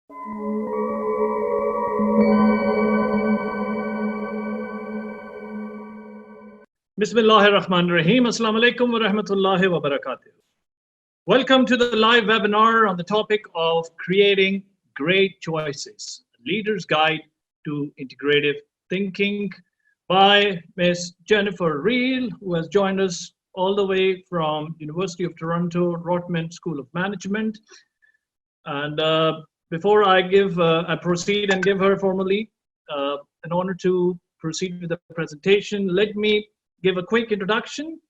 Bismillahirrahmanirrahim. Assalamu alaikum wa rahmatullahi wa barakatuh. Welcome to the live webinar on the topic of creating great choices, a leader's guide to integrative thinking by Ms. Jennifer Reel, who has joined us all the way from University of Toronto, Rotman School of Management. And before I proceed and give her formally an honor to proceed with the presentation, let me give a quick introduction.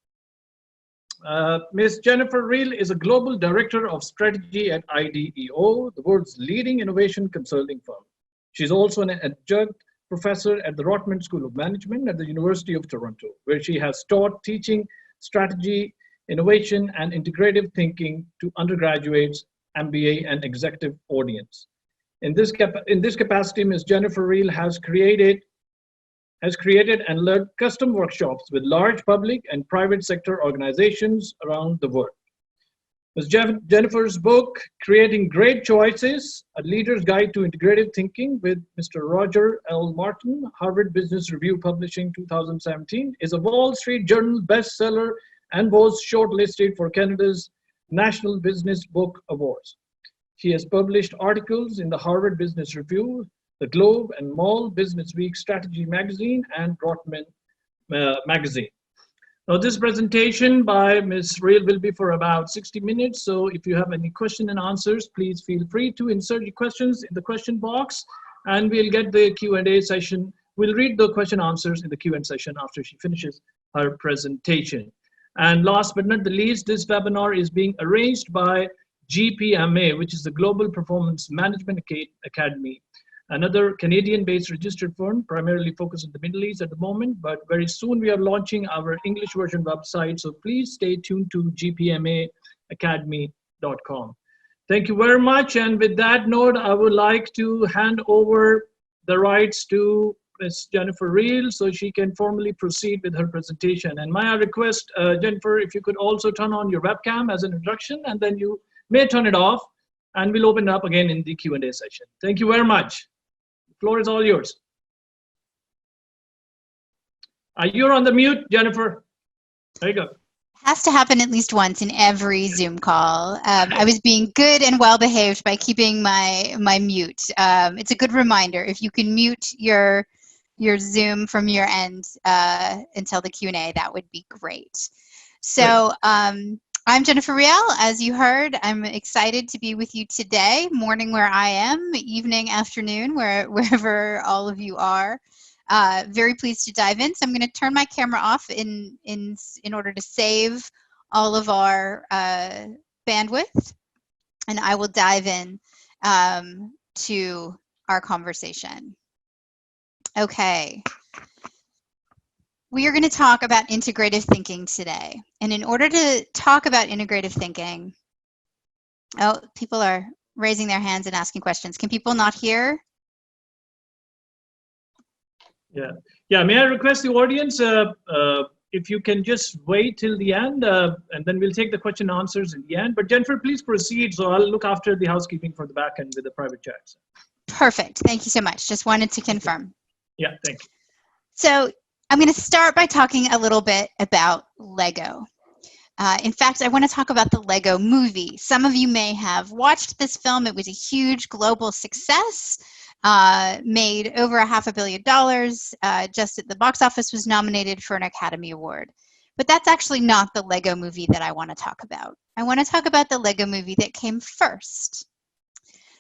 Ms. Jennifer Reel is a global director of strategy at IDEO, the world's leading innovation consulting firm. She's also an adjunct professor at the Rotman School of Management at the University of Toronto, where she has taught teaching strategy, innovation, and integrative thinking to undergraduates, MBA, and executive audience. In this capacity, Ms. Jennifer Reel has created and led custom workshops with large public and private sector organizations around the world. Ms. Jennifer's book, Creating Great Choices, A Leader's Guide to Integrative Thinking with Mr. Roger L. Martin, Harvard Business Review Publishing 2017, is a Wall Street Journal bestseller and was shortlisted for Canada's National Business Book Awards. She has published articles in the Harvard Business Review, the Globe and Mall Business Week Strategy Magazine, and Rotman Magazine. Now, this presentation by Ms. Reel will be for about 60 minutes. So if you have any question and answers, please feel free to insert your questions in the question box, and we'll get the Q&A session. We'll read the question answers in the Q&A session after she finishes her presentation. And last but not the least, this webinar is being arranged by GPMA, which is the Global Performance Management Academy, another Canadian-based registered firm, primarily focused in the Middle East at the moment, but very soon we are launching our English version website, so please stay tuned to gpmaacademy.com. Thank you very much, and with that note, I would like to hand over the rights to Ms. Jennifer Reel so she can formally proceed with her presentation. And may I request, Jennifer, if you could also turn on your webcam as an introduction, and then you may turn it off, and we'll open it up again in the Q&A session. Thank you very much. Floor is all yours. You're on the mute, Jennifer. There you go. Has to happen at least once in every Zoom call. I was being good and well behaved by keeping my mute. It's a good reminder. If you can mute your Zoom from your end until the Q&A, that would be great. So I'm Jennifer Reel. As you heard, I'm excited to be with you today, morning where I am, evening, afternoon, wherever all of you are. Very pleased to dive in. So I'm going to turn my camera off in order to save all of our bandwidth, and I will dive in to our conversation. Okay. We are going to talk about integrative thinking today. And in order to talk about integrative thinking, oh, people are raising their hands and asking questions. Can people not hear? Yeah. May I request the audience, if you can just wait till the end, and then we'll take the question and answers in the end. But Jennifer, please proceed. So I'll look after the housekeeping for the back end with the private chats. Perfect. Thank you so much. Just wanted to confirm. Yeah, thank you. So I'm going to start by talking a little bit about Lego. In fact, I want to talk about the Lego movie. Some of you may have watched this film. It was a huge global success, made over $500 million, just at the box office, was nominated for an Academy Award. But that's actually not the Lego movie that I want to talk about. I want to talk about the Lego movie that came first.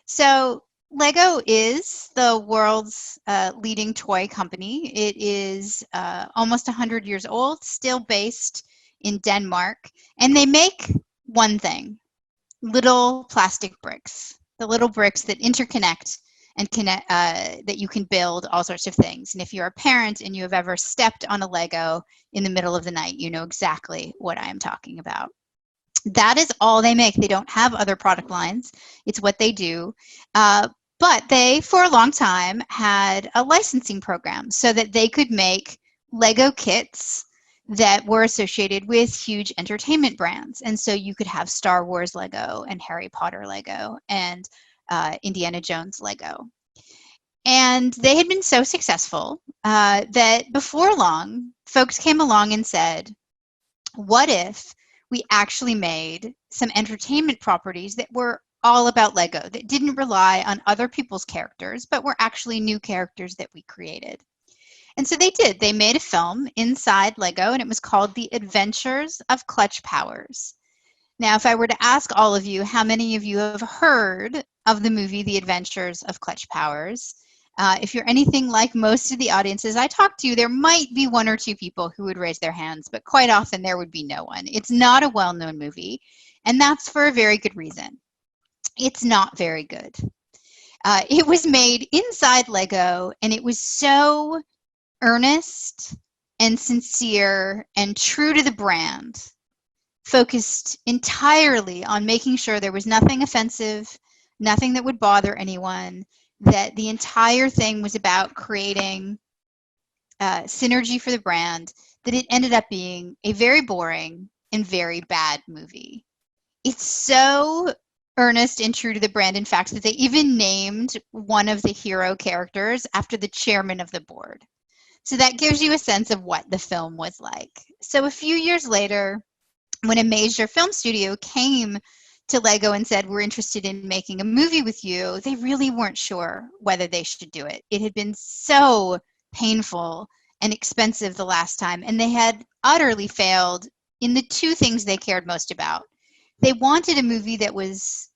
So Lego is the world's leading toy company. It is almost 100 years old, still based in Denmark, and they make one thing: little plastic bricks. The little bricks that interconnect and that you can build all sorts of things. And if you're a parent and you have ever stepped on a Lego in the middle of the night, you know exactly what I am talking about. That is all they make. They don't have other product lines. It's what they do. But they, for a long time, had a licensing program so that they could make Lego kits that were associated with huge entertainment brands. And so you could have Star Wars Lego and Harry Potter Lego and Indiana Jones Lego. And they had been so successful that before long, folks came along and said, what if we actually made some entertainment properties that were all about Lego, that didn't rely on other people's characters, but were actually new characters that we created? And so they did. They made a film inside Lego, and it was called The Adventures of Clutch Powers. Now, if I were to ask all of you, how many of you have heard of the movie The Adventures of Clutch Powers? If you're anything like most of the audiences I talk to, there might be one or two people who would raise their hands, but quite often there would be no one. It's not a well-known movie, and that's for a very good reason. It's not very good. It was made inside Lego, and it was so earnest and sincere and true to the brand, focused entirely on making sure there was nothing offensive, nothing that would bother anyone, that the entire thing was about creating synergy for the brand, that it ended up being a very boring and very bad movie. It's so earnest and true to the brand, in fact, that they even named one of the hero characters after the chairman of the board. So that gives you a sense of what the film was like. So a few years later, when a major film studio came to Lego and said, we're interested in making a movie with you, they really weren't sure whether they should do it. It had been so painful and expensive the last time, and they had utterly failed in the two things they cared most about. They wanted a movie that was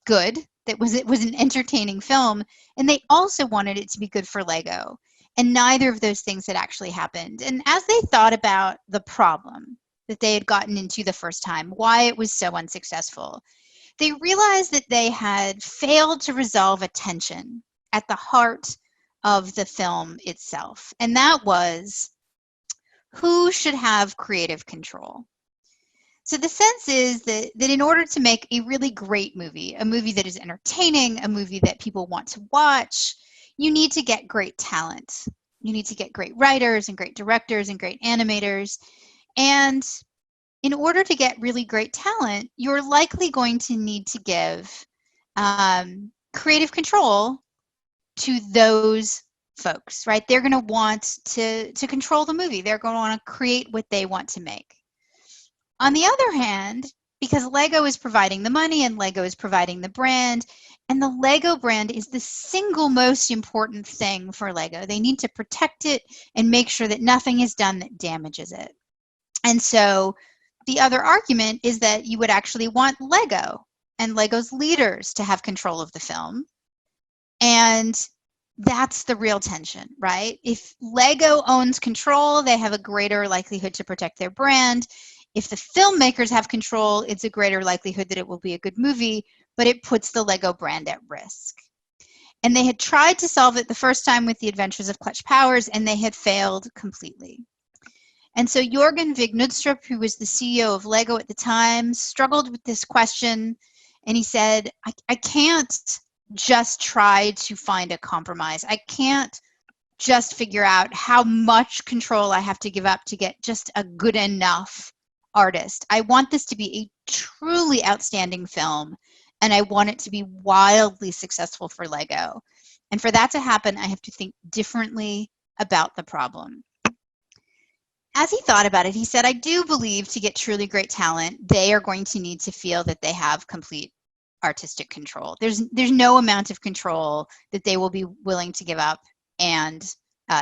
good, it was an entertaining film, and they also wanted it to be good for Lego. And neither of those things had actually happened. And as they thought about the problem that they had gotten into the first time, why it was so unsuccessful, they realized that they had failed to resolve a tension at the heart of the film itself. And that was, who should have creative control? So the sense is that in order to make a really great movie, a movie that is entertaining, a movie that people want to watch, you need to get great talent. You need to get great writers and great directors and great animators. And in order to get really great talent, you're likely going to need to give creative control to those folks, right? They're going to want to control the movie. They're going to want to create what they want to make. On the other hand, because Lego is providing the money and Lego is providing the brand, and the Lego brand is the single most important thing for Lego. They need to protect it and make sure that nothing is done that damages it. And so the other argument is that you would actually want Lego and Lego's leaders to have control of the film. And that's the real tension, right? If Lego owns control, they have a greater likelihood to protect their brand. If the filmmakers have control, it's a greater likelihood that it will be a good movie, but it puts the Lego brand at risk. And they had tried to solve it the first time with The Adventures of Clutch Powers, and they had failed completely. And so Jørgen Vig Knudstorp, who was the CEO of Lego at the time, struggled with this question, and he said, I can't just try to find a compromise. I can't just figure out how much control I have to give up to get just a good enough artist. I want this to be a truly outstanding film, and I want it to be wildly successful for Lego. And for that to happen, I have to think differently about the problem. As he thought about it, he said, I do believe to get truly great talent, they are going to need to feel that they have complete artistic control. There's no amount of control that they will be willing to give up and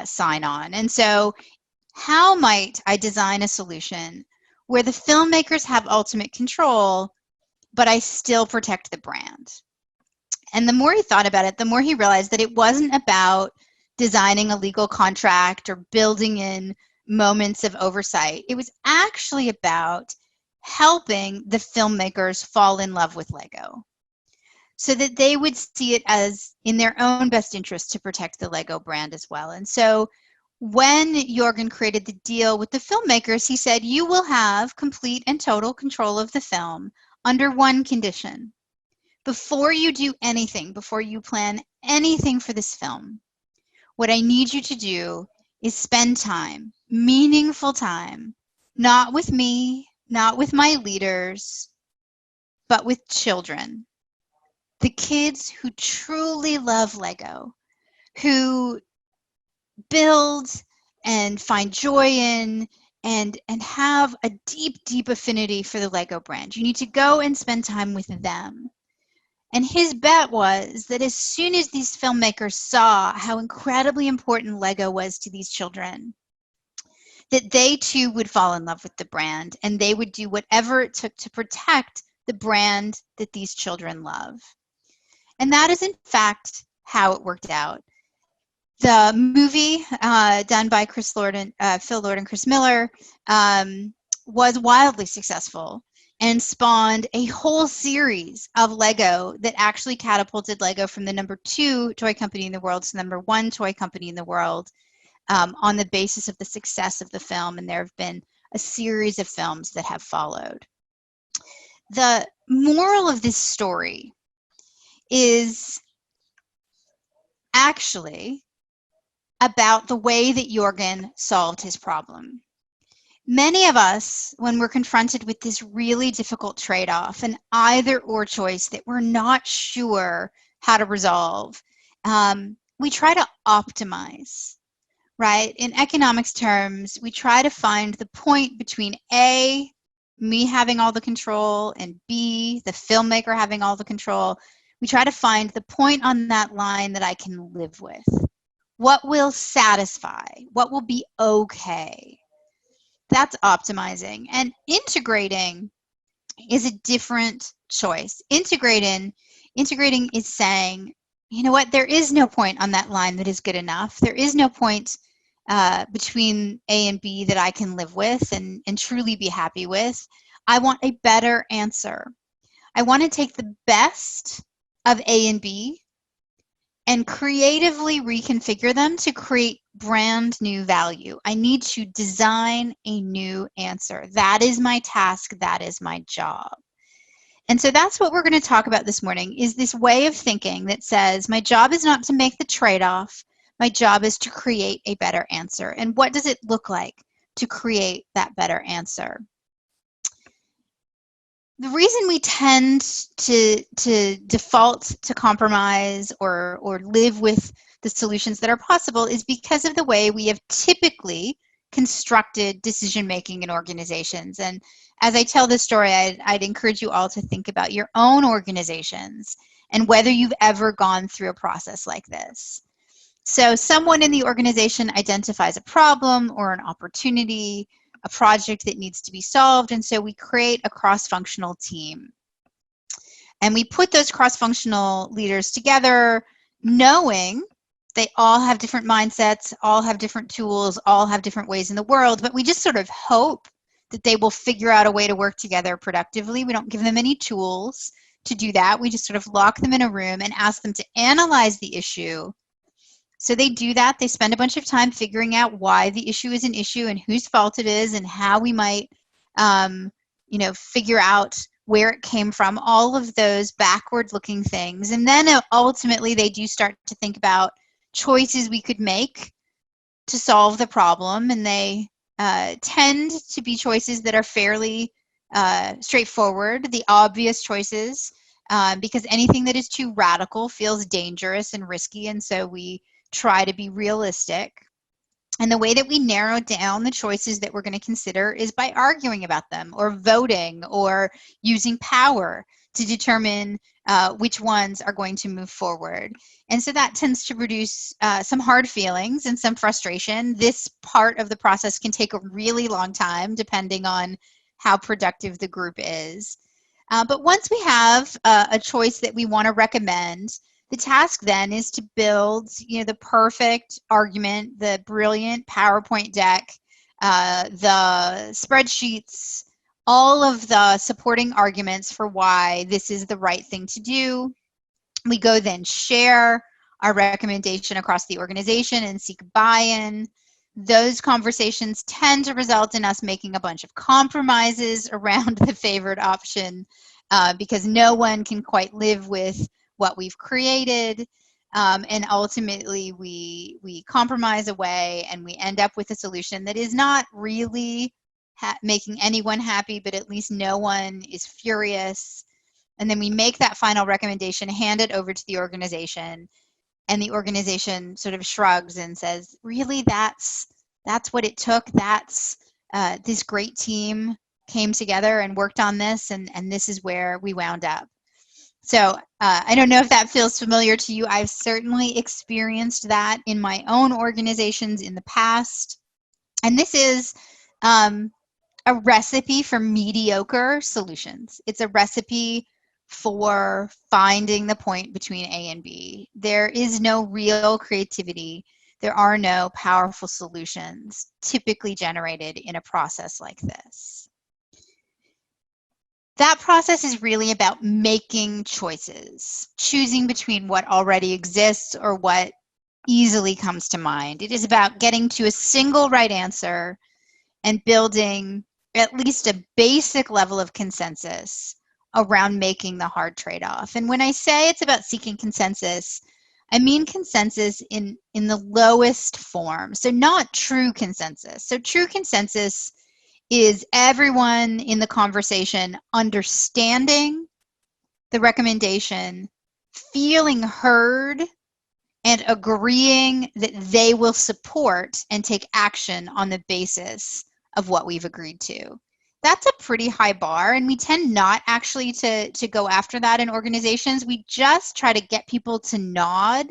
sign on. And so how might I design a solution where the filmmakers have ultimate control, but I still protect the brand? And the more he thought about it, the more he realized that it wasn't about designing a legal contract or building in moments of oversight. It was actually about helping the filmmakers fall in love with Lego so that they would see it as in their own best interest to protect the Lego brand as well. And so when Jørgen created the deal with the filmmakers, he said, you will have complete and total control of the film under one condition. Before you do anything, before you plan anything for this film, what I need you to do is spend time, meaningful time, not with me, not with my leaders, but with children. the kids who truly love Lego, who build and find joy in and have a deep, deep affinity for the Lego brand. You need to go and spend time with them. And his bet was that as soon as these filmmakers saw how incredibly important Lego was to these children, that they too would fall in love with the brand and they would do whatever it took to protect the brand that these children love. And that is in fact how it worked out. The movie done by Phil Lord and Chris Miller was wildly successful and spawned a whole series of Lego that actually catapulted Lego from the #2 toy company in the world to the #1 toy company in the world on the basis of the success of the film. And there have been a series of films that have followed. The moral of this story is actually about the way that Jorgen solved his problem. Many of us, when we're confronted with this really difficult trade-off, an either-or choice that we're not sure how to resolve, we try to optimize, right? In economics terms, we try to find the point between A, me having all the control, and B, the filmmaker having all the control. We try to find the point on that line that I can live with. What will satisfy? What will be okay? That's optimizing. And integrating is a different choice. Integrating is saying, you know what, there is no point on that line that is good enough. There is no point between A and B that I can live with and truly be happy with. I want a better answer. I want to take the best of A and B and creatively reconfigure them to create brand new value. I need to design a new answer. That is my task. That is my job. And so that's what we're going to talk about this morning, is this way of thinking that says, my job is not to make the trade-off. My job is to create a better answer. And what does it look like to create that better answer? The reason we tend to default to compromise or live with the solutions that are possible is because of the way we have typically constructed decision-making in organizations. And as I tell this story, I'd encourage you all to think about your own organizations and whether you've ever gone through a process like this. So someone in the organization identifies a problem or an opportunity, a project that needs to be solved, and so we create a cross-functional team. And we put those cross-functional leaders together knowing they all have different mindsets, all have different tools, all have different ways in the world, but we just sort of hope that they will figure out a way to work together productively. We don't give them any tools to do that. We just sort of lock them in a room and ask them to analyze the issue. So they do that. They spend a bunch of time figuring out why the issue is an issue and whose fault it is and how we might, figure out where it came from, all of those backward-looking things. And then ultimately they do start to think about choices we could make to solve the problem. And they tend to be choices that are fairly straightforward, the obvious choices, because anything that is too radical feels dangerous and risky. And so we try to be realistic. And the way that we narrow down the choices that we're going to consider is by arguing about them or voting or using power to determine which ones are going to move forward. And so that tends to produce some hard feelings and some frustration. This part of the process can take a really long time depending on how productive the group is. But once we have a choice that we want to recommend, the task then is to build, the perfect argument, the brilliant PowerPoint deck, the spreadsheets, all of the supporting arguments for why this is the right thing to do. We go then share our recommendation across the organization and seek buy-in. Those conversations tend to result in us making a bunch of compromises around the favored option because no one can quite live with what we've created, and ultimately we compromise away and we end up with a solution that is not really making anyone happy, but at least no one is furious. And then we make that final recommendation, hand it over to the organization, and the organization sort of shrugs and says, really, that's what it took? That's this great team came together and worked on this, and this is where we wound up. So I don't know if that feels familiar to you. I've certainly experienced that in my own organizations in the past. And this is a recipe for mediocre solutions. It's a recipe for finding the point between A and B. There is no real creativity. There are no powerful solutions typically generated in a process like this. That process is really about making choices, choosing between what already exists or what easily comes to mind. It is about getting to a single right answer and building at least a basic level of consensus around making the hard trade-off. And when I say it's about seeking consensus, I mean consensus in the lowest form. So not true consensus. So true consensus is everyone in the conversation understanding the recommendation, feeling heard, and agreeing that they will support and take action on the basis of what we've agreed to. That's a pretty high bar, and we tend not actually to go after that in organizations. We just try to get people to nod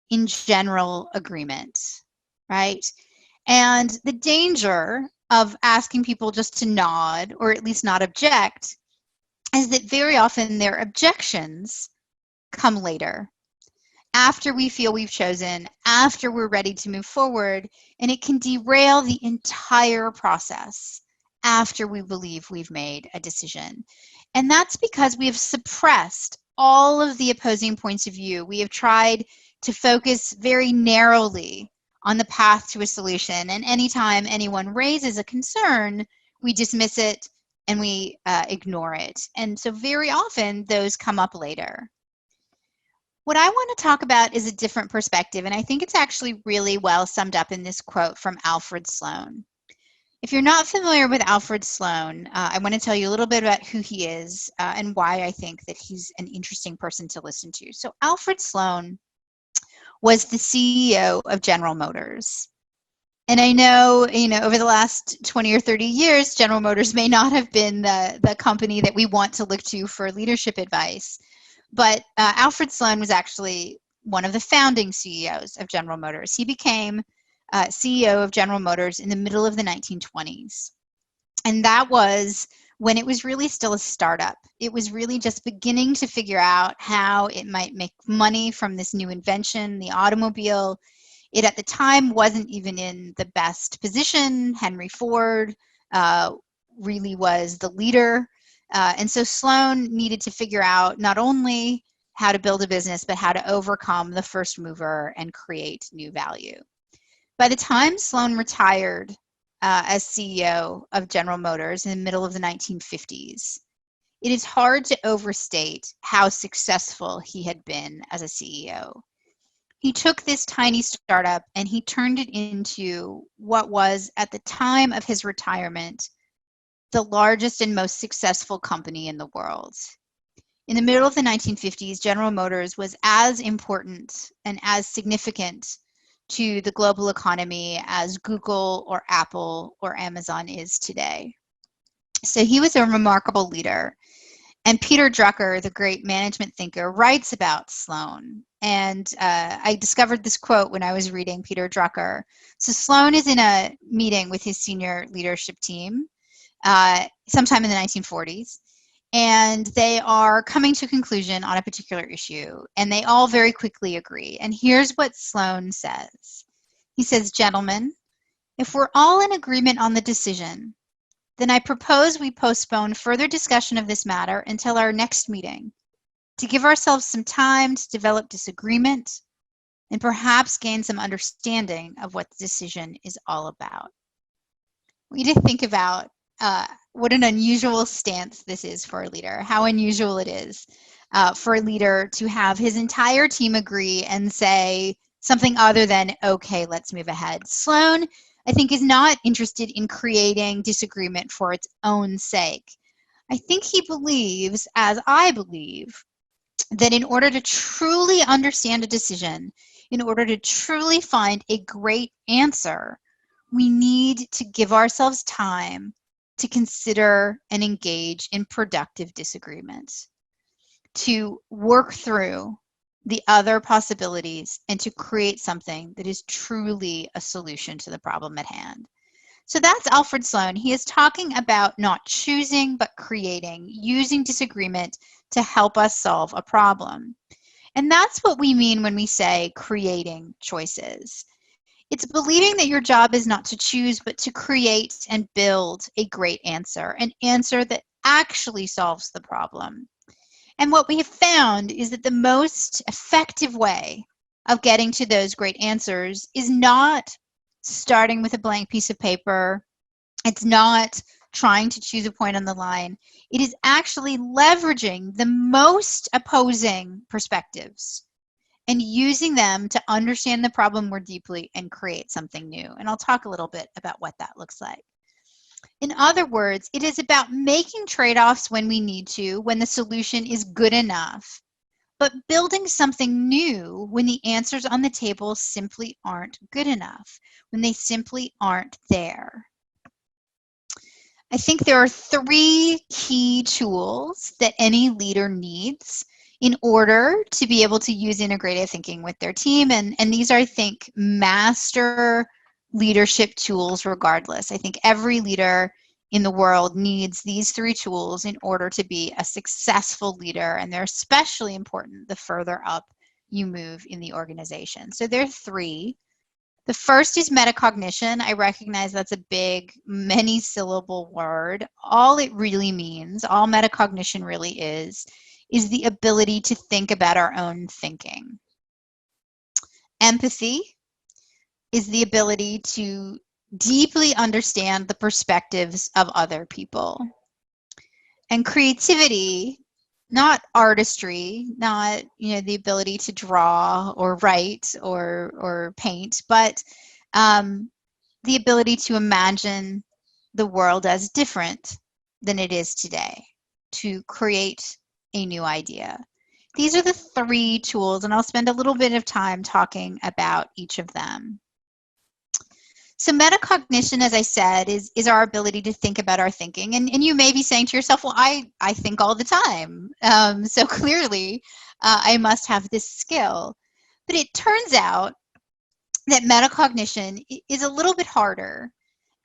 in general agreement, right? And the danger of asking people just to nod, or at least not object, is that very often their objections come later, after we feel we've chosen, after we're ready to move forward, and it can derail the entire process after we believe we've made a decision. And that's because we have suppressed all of the opposing points of view. We have tried to focus very narrowly on the path to a solution, and anytime anyone raises a concern, we dismiss it and we ignore it. And so very often those come up later. What I want to talk about is a different perspective, and I think it's actually really well summed up in this quote from Alfred Sloan. If you're not familiar with Alfred Sloan, I want to tell you a little bit about who he is and why I think that he's an interesting person to listen to. So Alfred Sloan was the CEO of General Motors. And I know, over the last 20 or 30 years, General Motors may not have been the company that we want to look to for leadership advice. But Alfred Sloan was actually one of the founding CEOs of General Motors. He became CEO of General Motors in the middle of the 1920s. And that was when it was really still a startup. It was really just beginning to figure out how it might make money from this new invention, the automobile. It at the time wasn't even in the best position. Henry Ford really was the leader. And so Sloan needed to figure out not only how to build a business, but how to overcome the first mover and create new value. By the time Sloan retired as CEO of General Motors in the middle of the 1950s, it is hard to overstate how successful he had been as a CEO. He took this tiny startup and he turned it into what was, at the time of his retirement, the largest and most successful company in the world. In the middle of the 1950s, General Motors was as important and as significant to the global economy as Google or Apple or Amazon is today. So he was a remarkable leader. And Peter Drucker, the great management thinker, writes about Sloan. And I discovered this quote when I was reading Peter Drucker. So Sloan is in a meeting with his senior leadership team sometime in the 1940s. And they are coming to a conclusion on a particular issue. And they all very quickly agree. And here's what Sloan says. He says, "Gentlemen, if we're all in agreement on the decision, then I propose we postpone further discussion of this matter until our next meeting to give ourselves some time to develop disagreement and perhaps gain some understanding of what the decision is all about." We need to think about what an unusual stance this is for a leader, how unusual it is for a leader to have his entire team agree and say something other than, okay, let's move ahead. Sloan, I think, is not interested in creating disagreement for its own sake. I think he believes, as I believe, that in order to truly understand a decision, in order to truly find a great answer, we need to give ourselves time to consider and engage in productive disagreements, to work through the other possibilities and to create something that is truly a solution to the problem at hand. So that's Alfred Sloan. He is talking about not choosing, but creating, using disagreement to help us solve a problem. And that's what we mean when we say creating choices. It's believing that your job is not to choose, but to create and build a great answer, an answer that actually solves the problem. And what we have found is that the most effective way of getting to those great answers is not starting with a blank piece of paper. It's not trying to choose a point on the line. It is actually leveraging the most opposing perspectives and using them to understand the problem more deeply and create something new. And I'll talk a little bit about what that looks like. In other words, it is about making trade-offs when we need to, when the solution is good enough, but building something new when the answers on the table simply aren't good enough, when they simply aren't there. I think there are 3 key tools that any leader needs in order to be able to use integrative thinking with their team. And these are, I think, master leadership tools regardless. I think every leader in the world needs these 3 tools in order to be a successful leader, and they're especially important the further up you move in the organization. So there are 3. The first is metacognition. I recognize that's a big, many-syllable word. All it really means, all metacognition really is the ability to think about our own thinking. Empathy is the ability to deeply understand the perspectives of other people. And creativity, not artistry, not the ability to draw or write or paint, but the ability to imagine the world as different than it is today, to create a new idea. These are the 3 tools, and I'll spend a little bit of time talking about each of them. So metacognition, as I said, is our ability to think about our thinking. And you may be saying to yourself, well, I think all the time. So clearly, I must have this skill. But it turns out that metacognition is a little bit harder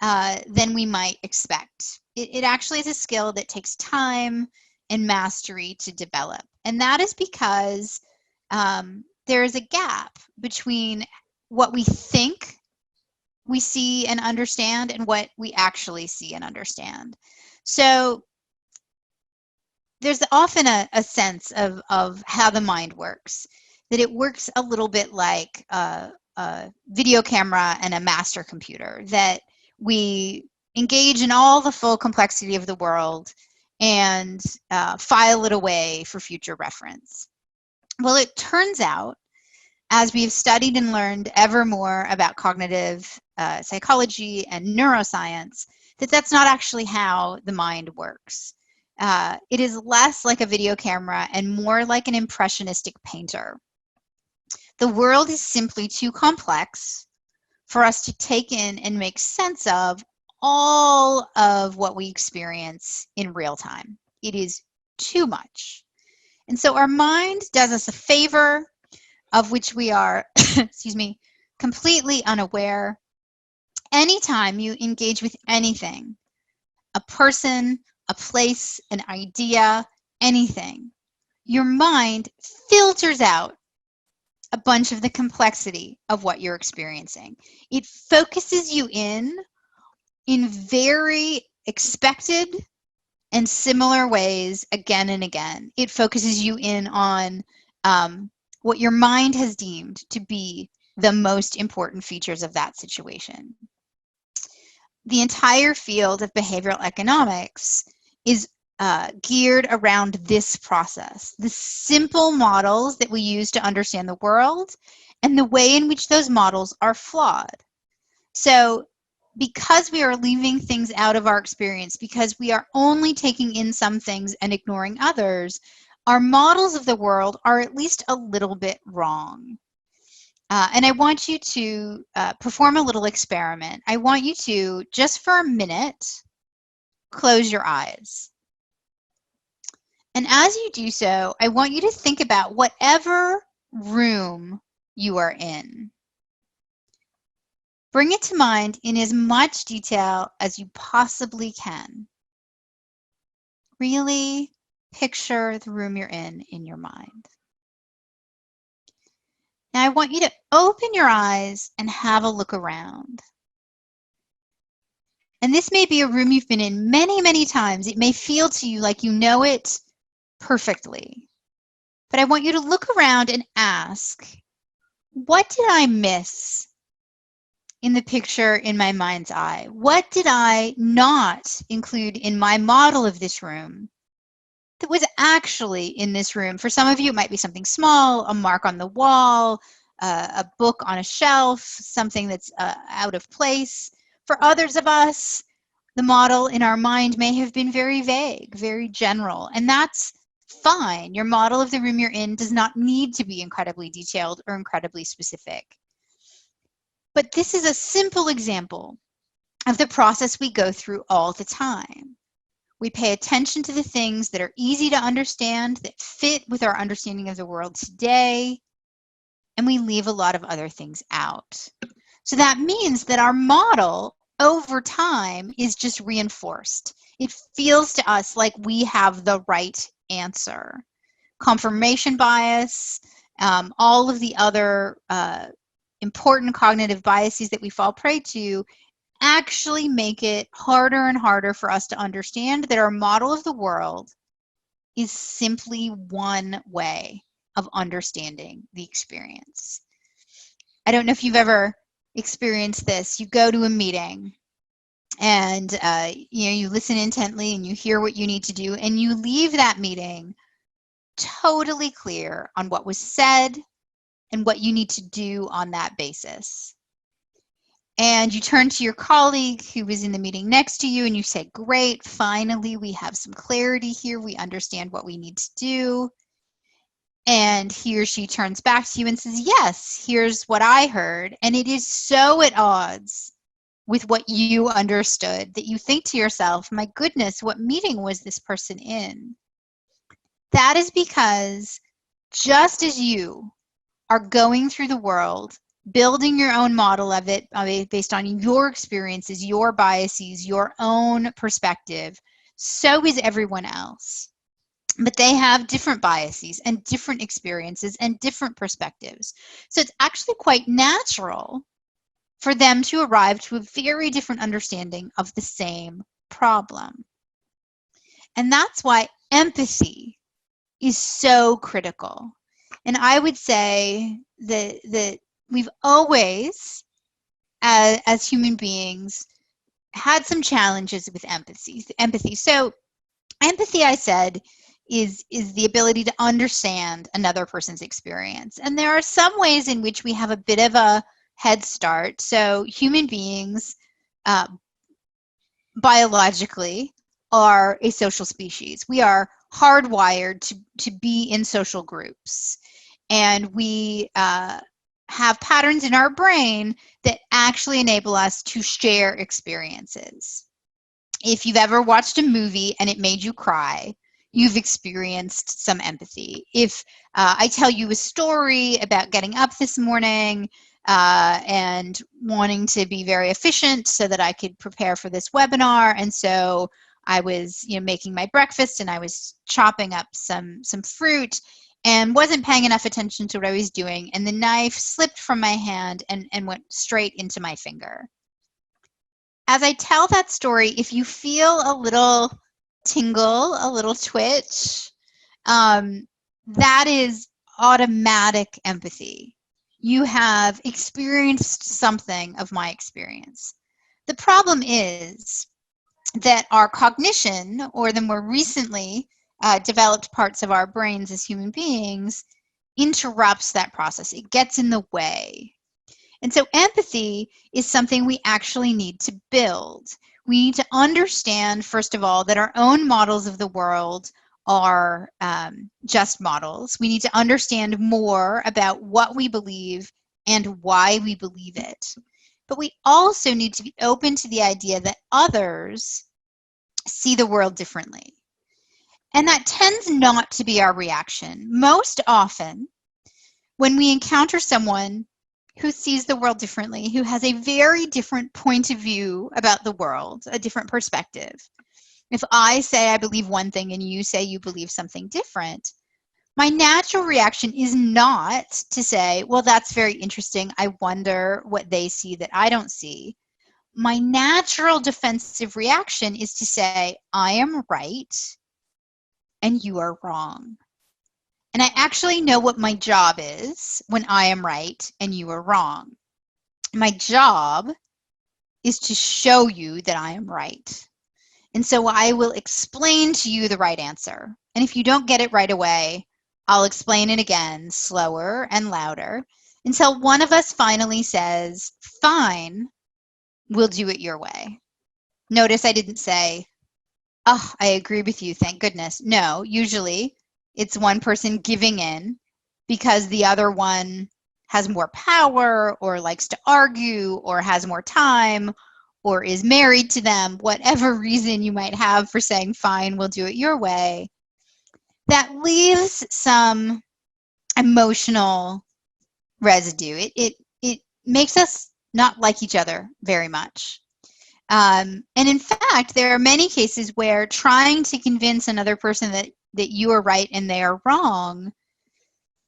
than we might expect. It actually is a skill that takes time and mastery to develop. And that is because there is a gap between what we think we see and understand and what we actually see and understand. So there's often a sense of how the mind works, that it works a little bit like a video camera and a master computer, that we engage in all the full complexity of the world and file it away for future reference. Well, it turns out, as we've studied and learned ever more about cognitive psychology and neuroscience, that that's not actually how the mind works. It is less like a video camera and more like an impressionistic painter. The world is simply too complex for us to take in and make sense of all of what we experience in real time. It is too much. And so our mind does us a favor of which we are, excuse me, completely unaware. Anytime you engage with anything, a person, a place, an idea, anything, your mind filters out a bunch of the complexity of what you're experiencing. It focuses you in very expected and similar ways again and again. It focuses you in on what your mind has deemed to be the most important features of that situation. The entire field of behavioral economics is geared around this process, the simple models that we use to understand the world and the way in which those models are flawed. So because we are leaving things out of our experience, because we are only taking in some things and ignoring others, our models of the world are at least a little bit wrong. And I want you to perform a little experiment. I want you to, just for a minute, close your eyes. And as you do so, I want you to think about whatever room you are in. Bring it to mind in as much detail as you possibly can. Really picture the room you're in your mind. Now I want you to open your eyes and have a look around. And this may be a room you've been in many, many times. It may feel to you like you know it perfectly. But I want you to look around and ask, what did I miss in the picture in my mind's eye? What did I not include in my model of this room that was actually in this room? For some of you, it might be something small, a mark on the wall, a book on a shelf, something that's out of place. For others of us, the model in our mind may have been very vague, very general, and that's fine. Your model of the room you're in does not need to be incredibly detailed or incredibly specific. But this is a simple example of the process we go through all the time. We pay attention to the things that are easy to understand, that fit with our understanding of the world today, and we leave a lot of other things out. So that means that our model over time is just reinforced. It feels to us like we have the right answer. Confirmation bias, all of the other important cognitive biases that we fall prey to actually make it harder and harder for us to understand that our model of the world is simply one way of understanding the experience. I don't know if you've ever experienced this. You go to a meeting and you listen intently and you hear what you need to do, and you leave that meeting totally clear on what was said and what you need to do on that basis. And you turn to your colleague who was in the meeting next to you and you say, great, finally we have some clarity here. We understand what we need to do. And he or she turns back to you and says, yes, here's what I heard. And it is so at odds with what you understood that you think to yourself, my goodness, what meeting was this person in? That is because just as you are going through the world, building your own model of it based on your experiences, your biases, your own perspective, so is everyone else. But they have different biases and different experiences and different perspectives. So it's actually quite natural for them to arrive to a very different understanding of the same problem. And that's why empathy is so critical. And I would say that we've always, as human beings, had some challenges with empathy. So empathy, I said, is the ability to understand another person's experience. And there are some ways in which we have a bit of a head start. So human beings, biologically, are a social species. We are hardwired to be in social groups. And we have patterns in our brain that actually enable us to share experiences. If you've ever watched a movie and it made you cry, you've experienced some empathy. If I tell you a story about getting up this morning and wanting to be very efficient so that I could prepare for this webinar, and so I was making my breakfast and I was chopping up some fruit and wasn't paying enough attention to what I was doing, and the knife slipped from my hand and went straight into my finger. As I tell that story, if you feel a little tingle, a little twitch, that is automatic empathy. You have experienced something of my experience. The problem is that our cognition, or the more recently developed parts of our brains as human beings, interrupts that process. It gets in the way. And so empathy is something we actually need to build. We need to understand, first of all, that our own models of the world are just models. We need to understand more about what we believe and why we believe it. But we also need to be open to the idea that others see the world differently. And that tends not to be our reaction. Most often, when we encounter someone who sees the world differently, who has a very different point of view about the world, a different perspective. If I say I believe one thing and you say you believe something different, my natural reaction is not to say, well, that's very interesting. I wonder what they see that I don't see. My natural defensive reaction is to say, I am right and you are wrong. And I actually know what my job is when I am right and you are wrong. My job is to show you that I am right. And so I will explain to you the right answer. And if you don't get it right away, I'll explain it again, slower and louder, until one of us finally says, fine, we'll do it your way. Notice I didn't say, oh, I agree with you, thank goodness. No, usually it's one person giving in because the other one has more power or likes to argue or has more time or is married to them, whatever reason you might have for saying, fine, we'll do it your way. That leaves some emotional residue. It makes us not like each other very much. And in fact, there are many cases where trying to convince another person that you are right and they are wrong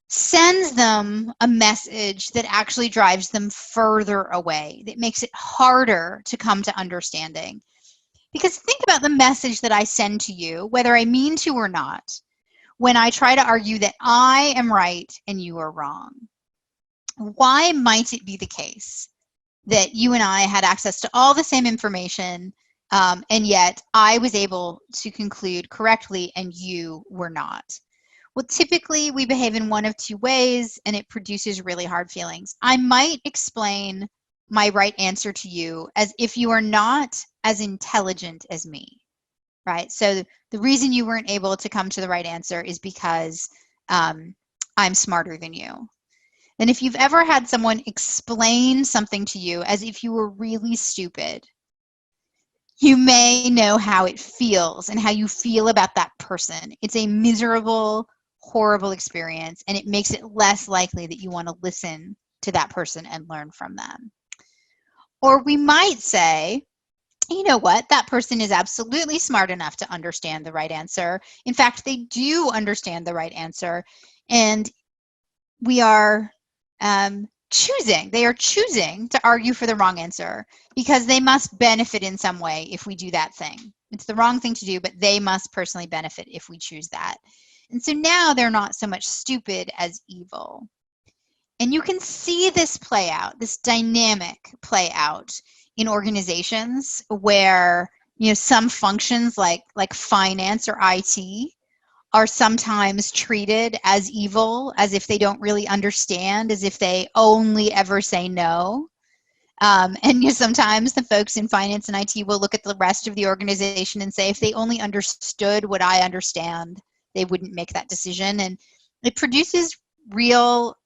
sends them a message that actually drives them further away, that makes it harder to come to understanding. Because think about the message that I send to you, whether I mean to or not, when I try to argue that I am right and you are wrong. Why might it be the case that you and I had access to all the same information, and yet I was able to conclude correctly and you were not? Well, typically we behave in one of two ways and it produces really hard feelings. I might explain my right answer to you as if you are not as intelligent as me, right? So the reason you weren't able to come to the right answer is because I'm smarter than you. And if you've ever had someone explain something to you as if you were really stupid, you may know how it feels and how you feel about that person. It's a miserable, horrible experience, and it makes it less likely that you want to listen to that person and learn from them. Or we might say, you know what, that person is absolutely smart enough to understand the right answer. In fact, they do understand the right answer, and we are they are choosing to argue for the wrong answer because they must benefit in some way if we do that thing. It's the wrong thing to do, but they must personally benefit if we choose that. And so now they're not so much stupid as evil. And you can see this play out, this dynamic play out in organizations where, you know, some functions like finance or IT are sometimes treated as evil, as if they don't really understand, as if they only ever say no. And you know, sometimes the folks in finance and IT will look at the rest of the organization and say, if they only understood what I understand, they wouldn't make that decision. And it produces real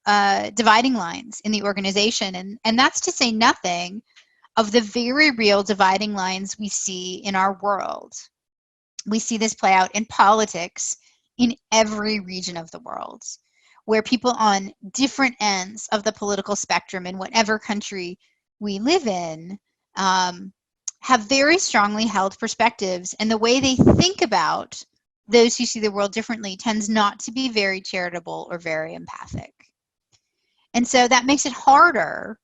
dividing lines in the organization. And that's to say nothing of the very real dividing lines we see in our world. We see this play out in politics in every region of the world, where people on different ends of the political spectrum in whatever country we live in have very strongly held perspectives, and the way they think about those who see the world differently tends not to be very charitable or very empathic. And so that makes it harder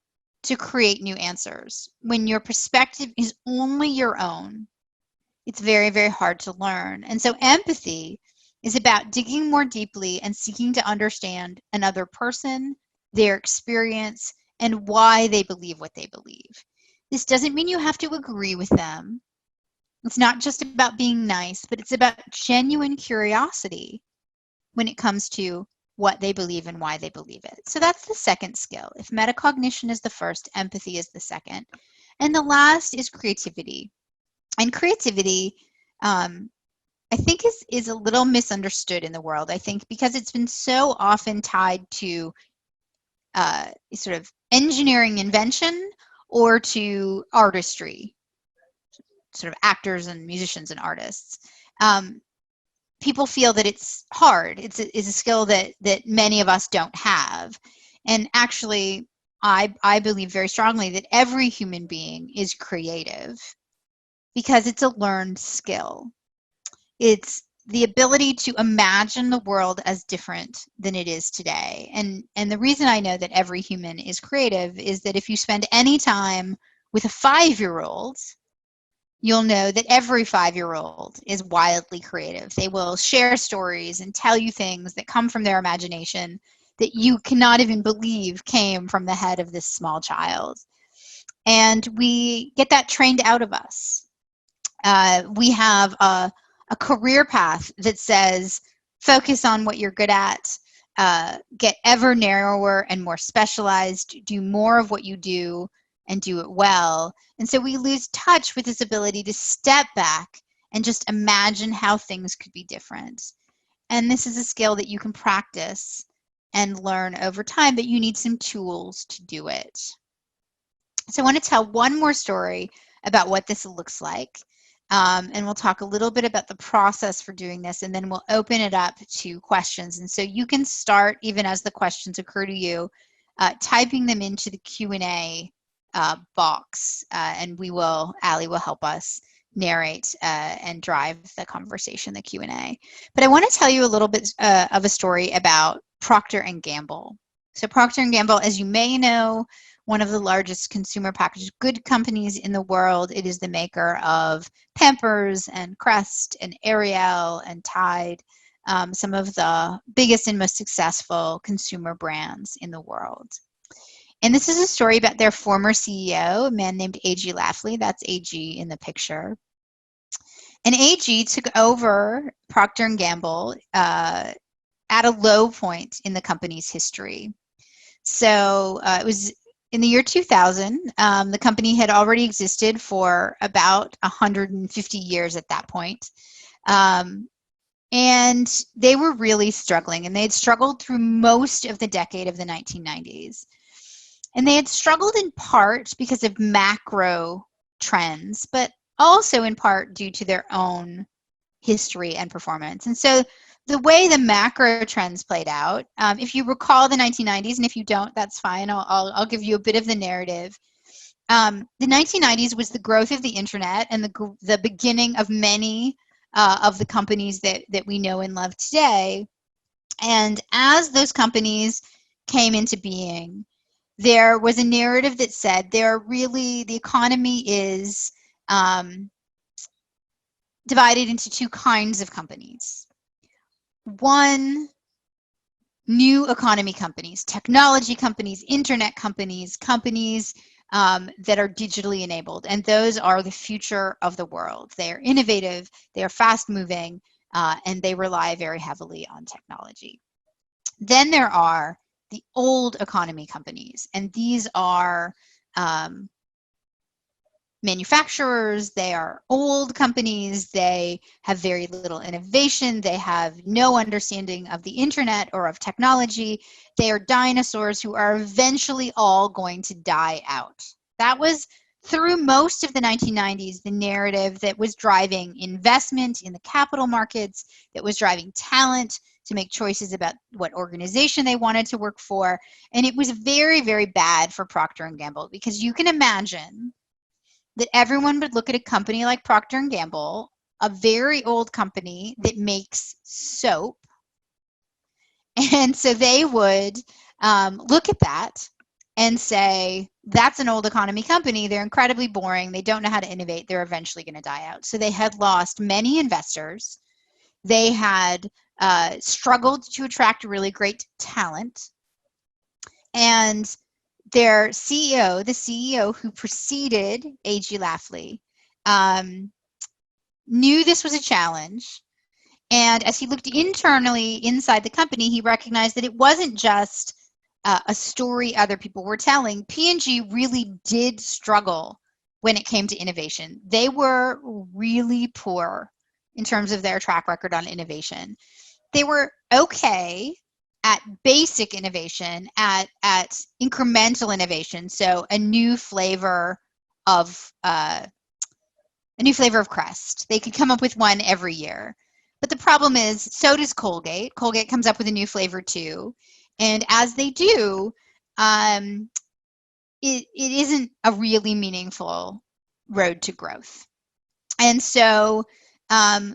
to create new answers. When your perspective is only your own, it's very, very hard to learn. And so empathy is about digging more deeply and seeking to understand another person, their experience, and why they believe what they believe. This doesn't mean you have to agree with them. It's not just about being nice, but it's about genuine curiosity when it comes to what they believe and why they believe it. So that's the second skill. If metacognition is the first, empathy is the second. And the last is creativity. And creativity, I think is a little misunderstood in the world. I think because it's been so often tied to sort of engineering invention or to artistry, sort of actors and musicians and artists. People feel that it's hard. It's a skill that many of us don't have. And actually, I believe very strongly that every human being is creative because it's a learned skill. It's the ability to imagine the world as different than it is today. And the reason I know that every human is creative is that if you spend any time with a 5-year-old, you'll know that every 5-year-old is wildly creative. They will share stories and tell you things that come from their imagination that you cannot even believe came from the head of this small child. And we get that trained out of us. We have a career path that says, focus on what you're good at, get ever narrower and more specialized, do more of what you do, and do it well. And so we lose touch with this ability to step back and just imagine how things could be different. And this is a skill that you can practice and learn over time, but you need some tools to do it. So I want to tell one more story about what this looks like. And we'll talk a little bit about the process for doing this, and then we'll open it up to questions. And so you can start, even as the questions occur to you, typing them into the Q&A box, and Ali will help us narrate and drive the conversation, the Q&A. But I want to tell you a little bit of a story about Procter & Gamble. So Procter & Gamble, as you may know, one of the largest consumer packaged good companies in the world. It is the maker of Pampers and Crest and Ariel and Tide, some of the biggest and most successful consumer brands in the world. And this is a story about their former CEO, a man named A.G. Lafley. That's A.G. in the picture. And A.G. took over Procter & Gamble at a low point in the company's history. So it was in the year 2000. The company had already existed for about 150 years at that point. And they were really struggling, and they had struggled through most of the decade of the 1990s. And they had struggled in part because of macro trends, but also in part due to their own history and performance. And so the way the macro trends played out, if you recall the 1990s, and if you don't, that's fine. I'll give you a bit of the narrative. The 1990s was the growth of the internet and the beginning of many of the companies that we know and love today. And as those companies came into being, there was a narrative that said the economy is divided into two kinds of companies. One, new economy companies, technology companies, internet companies, companies that are digitally enabled. And those are the future of the world. They are innovative, they are fast moving, and they rely very heavily on technology. Then there are the old economy companies, and these are manufacturers. They are old companies. They have very little innovation. They have no understanding of the internet or of technology. They are dinosaurs who are eventually all going to die out. That was, through most of the 1990s, the narrative that was driving investment in the capital markets, that was driving talent to make choices about what organization they wanted to work for. And it was very, very bad for Procter & Gamble, because you can imagine that everyone would look at a company like Procter & Gamble, a very old company that makes soap. And so they would look at that and say, that's an old economy company. They're incredibly boring. They don't know how to innovate. They're eventually going to die out. So they had lost many investors. They had struggled to attract really great talent. And their CEO, the CEO who preceded A.G. Lafley, knew this was a challenge And as he looked internally inside the company, he recognized that it wasn't just a story other people were telling. P&G really did struggle when it came to innovation. They were really poor in terms of their track record on innovation. They were okay at basic innovation, at incremental innovation. So a new flavor of crust. They could come up with one every year. But the problem is, so does Colgate. Colgate comes up with a new flavor too. And as they do, it isn't a really meaningful road to growth. And so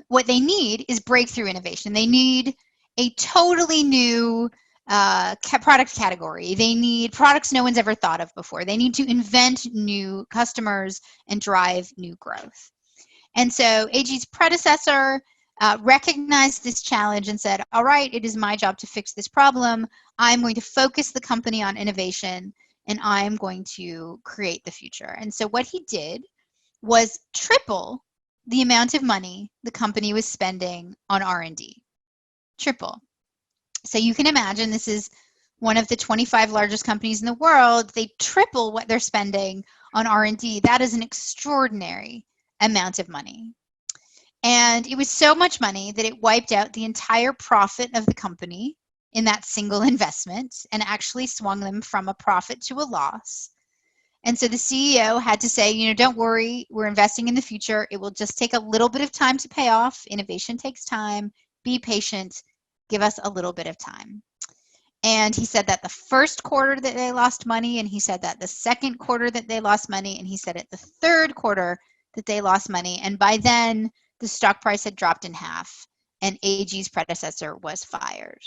what they need is breakthrough innovation. They need a totally new product category. They need products no one's ever thought of before. They need to invent new customers and drive new growth. And so AG's predecessor recognized this challenge and said, all right, it is my job to fix this problem. I'm going to focus the company on innovation, and I'm going to create the future. And so what he did was triple the amount of money the company was spending on R&D. Triple. So you can imagine, this is one of the 25 largest companies in the world. They triple what they're spending on R&D. That is an extraordinary amount of money. And it was so much money that it wiped out the entire profit of the company in that single investment and actually swung them from a profit to a loss. And so the CEO had to say, you know, don't worry, we're investing in the future. It will just take a little bit of time to pay off. Innovation takes time. Be patient. Give us a little bit of time. And he said that the first quarter that they lost money, and he said that the second quarter that they lost money, and he said it the third quarter that they lost money. And by then, the stock price had dropped in half, and AG's predecessor was fired.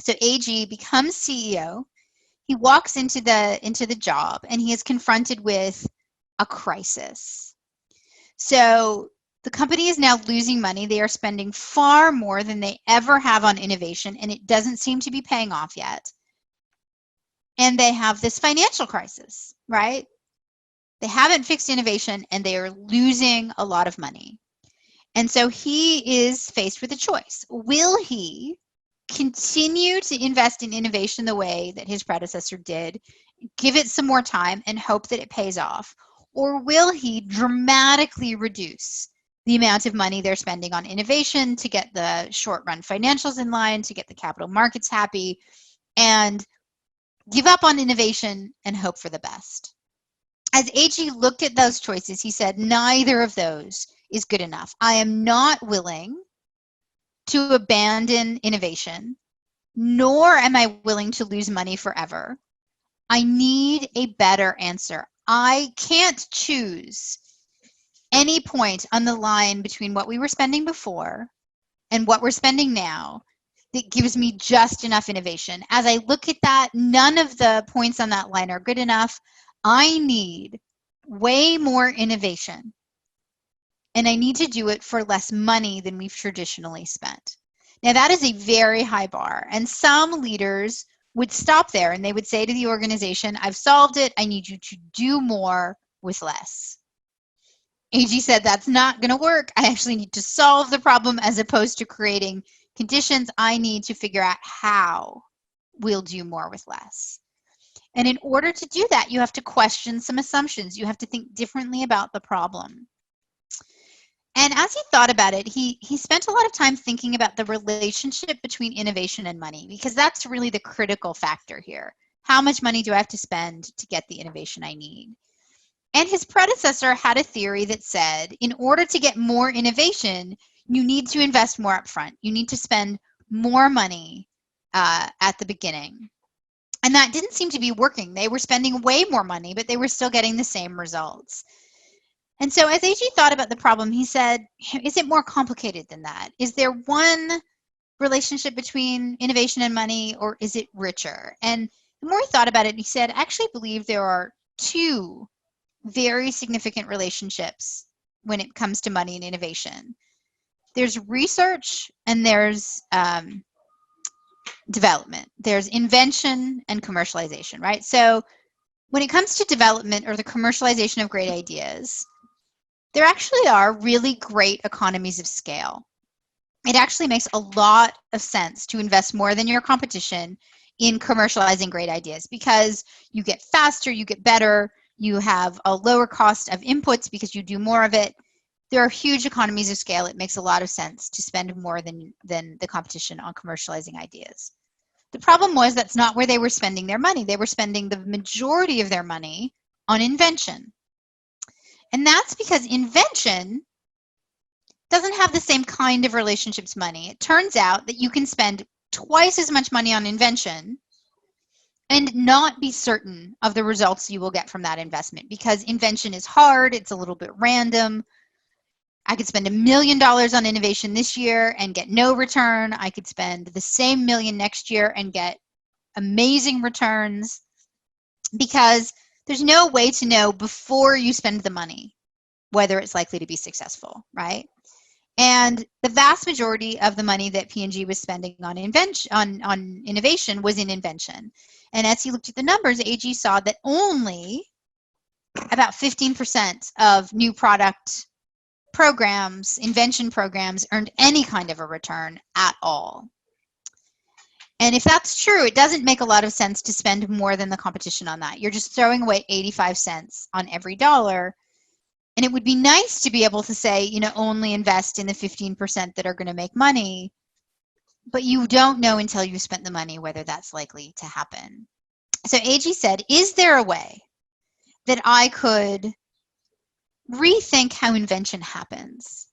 So AG becomes CEO. He walks into the job, and he is confronted with a crisis. So the company is now losing money. They are spending far more than they ever have on innovation, and it doesn't seem to be paying off yet. And they have this financial crisis, right? They haven't fixed innovation, and they are losing a lot of money. And so he is faced with a choice. Will he continue to invest in innovation the way that his predecessor did, give it some more time, and hope that it pays off? Or will he dramatically reduce the amount of money they're spending on innovation to get the short-run financials in line, to get the capital markets happy, and give up on innovation and hope for the best? As AG looked at those choices, he said, neither of those is good enough. I am not willing to abandon innovation, nor am I willing to lose money forever. I need a better answer. I can't choose any point on the line between what we were spending before and what we're spending now that gives me just enough innovation. As I look at that, none of the points on that line are good enough. I need way more innovation, and I need to do it for less money than we've traditionally spent. Now, that is a very high bar, and some leaders would stop there and they would say to the organization, I've solved it. I need you to do more with less. AG said, that's not going to work. I actually need to solve the problem as opposed to creating conditions. I need to figure out how we'll do more with less. And in order to do that, you have to question some assumptions. You have to think differently about the problem. And as he thought about it, he spent a lot of time thinking about the relationship between innovation and money, because that's really the critical factor here. How much money do I have to spend to get the innovation I need? And his predecessor had a theory that said, in order to get more innovation, you need to invest more upfront. You need to spend more money at the beginning. And that didn't seem to be working. They were spending way more money, but they were still getting the same results. And so as AG thought about the problem, he said, is it more complicated than that? Is there one relationship between innovation and money, or is it richer? And the more he thought about it, he said, I actually believe there are two very significant relationships when it comes to money and innovation. There's research and there's development. There's invention and commercialization, right? So when it comes to development or the commercialization of great ideas, there actually are really great economies of scale. it actually makes a lot of sense to invest more than your competition in commercializing great ideas, because you get faster, you get better, you have a lower cost of inputs because you do more of it. There are huge economies of scale. It makes a lot of sense to spend more than the competition on commercializing ideas. The problem was that's not where they were spending their money. They were spending the majority of their money on invention. And that's because invention doesn't have the same kind of relationships money. It turns out that you can spend twice as much money on invention and not be certain of the results you will get from that investment, because invention is hard, it's a little bit random. I could spend $1 million on innovation this year and get no return. I could spend the same $1 million next year and get amazing returns, because there's no way to know before you spend the money whether it's likely to be successful, right? And the vast majority of the money that P&G was spending on innovation was in invention. And as he looked at the numbers, AG saw that only about 15% of new product programs, invention programs, earned any kind of a return at all. And if that's true, it doesn't make a lot of sense to spend more than the competition on that. You're just throwing away 85 cents on every dollar. And it would be nice to be able to say, you know, only invest in the 15% that are going to make money, but you don't know until you've spent the money whether that's likely to happen. So AG said, is there a way that I could rethink how invention happens?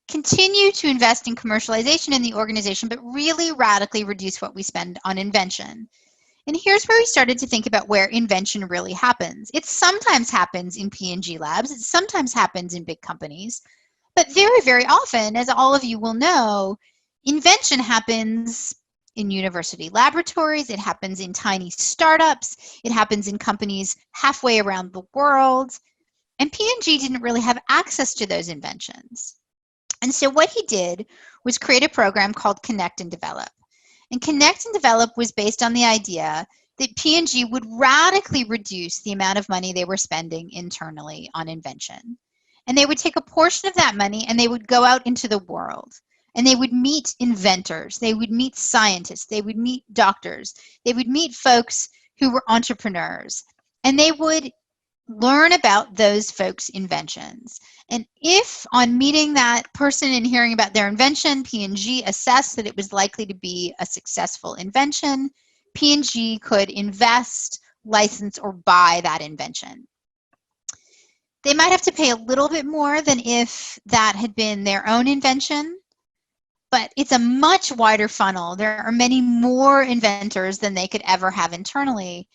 Continue to invest in commercialization in the organization, but really radically reduce what we spend on invention. And here's where we started to think about where invention really happens. It sometimes happens in P&G labs. It sometimes happens in big companies. But very, very often, as all of you will know, invention happens in university laboratories. It happens in tiny startups. It happens in companies halfway around the world. And P&G didn't really have access to those inventions. And so what he did was create a program called Connect and Develop. And Connect and Develop was based on the idea that P&G would radically reduce the amount of money they were spending internally on invention. And they would take a portion of that money and they would go out into the world. And they would meet inventors. They would meet scientists. They would meet doctors. They would meet folks who were entrepreneurs. And they would learn about those folks' inventions. And if on meeting that person and hearing about their invention, P&G assessed that it was likely to be a successful invention, P&G could invest, license, or buy that invention. They might have to pay a little bit more than if that had been their own invention, but it's a much wider funnel. There are many more inventors than they could ever have internally.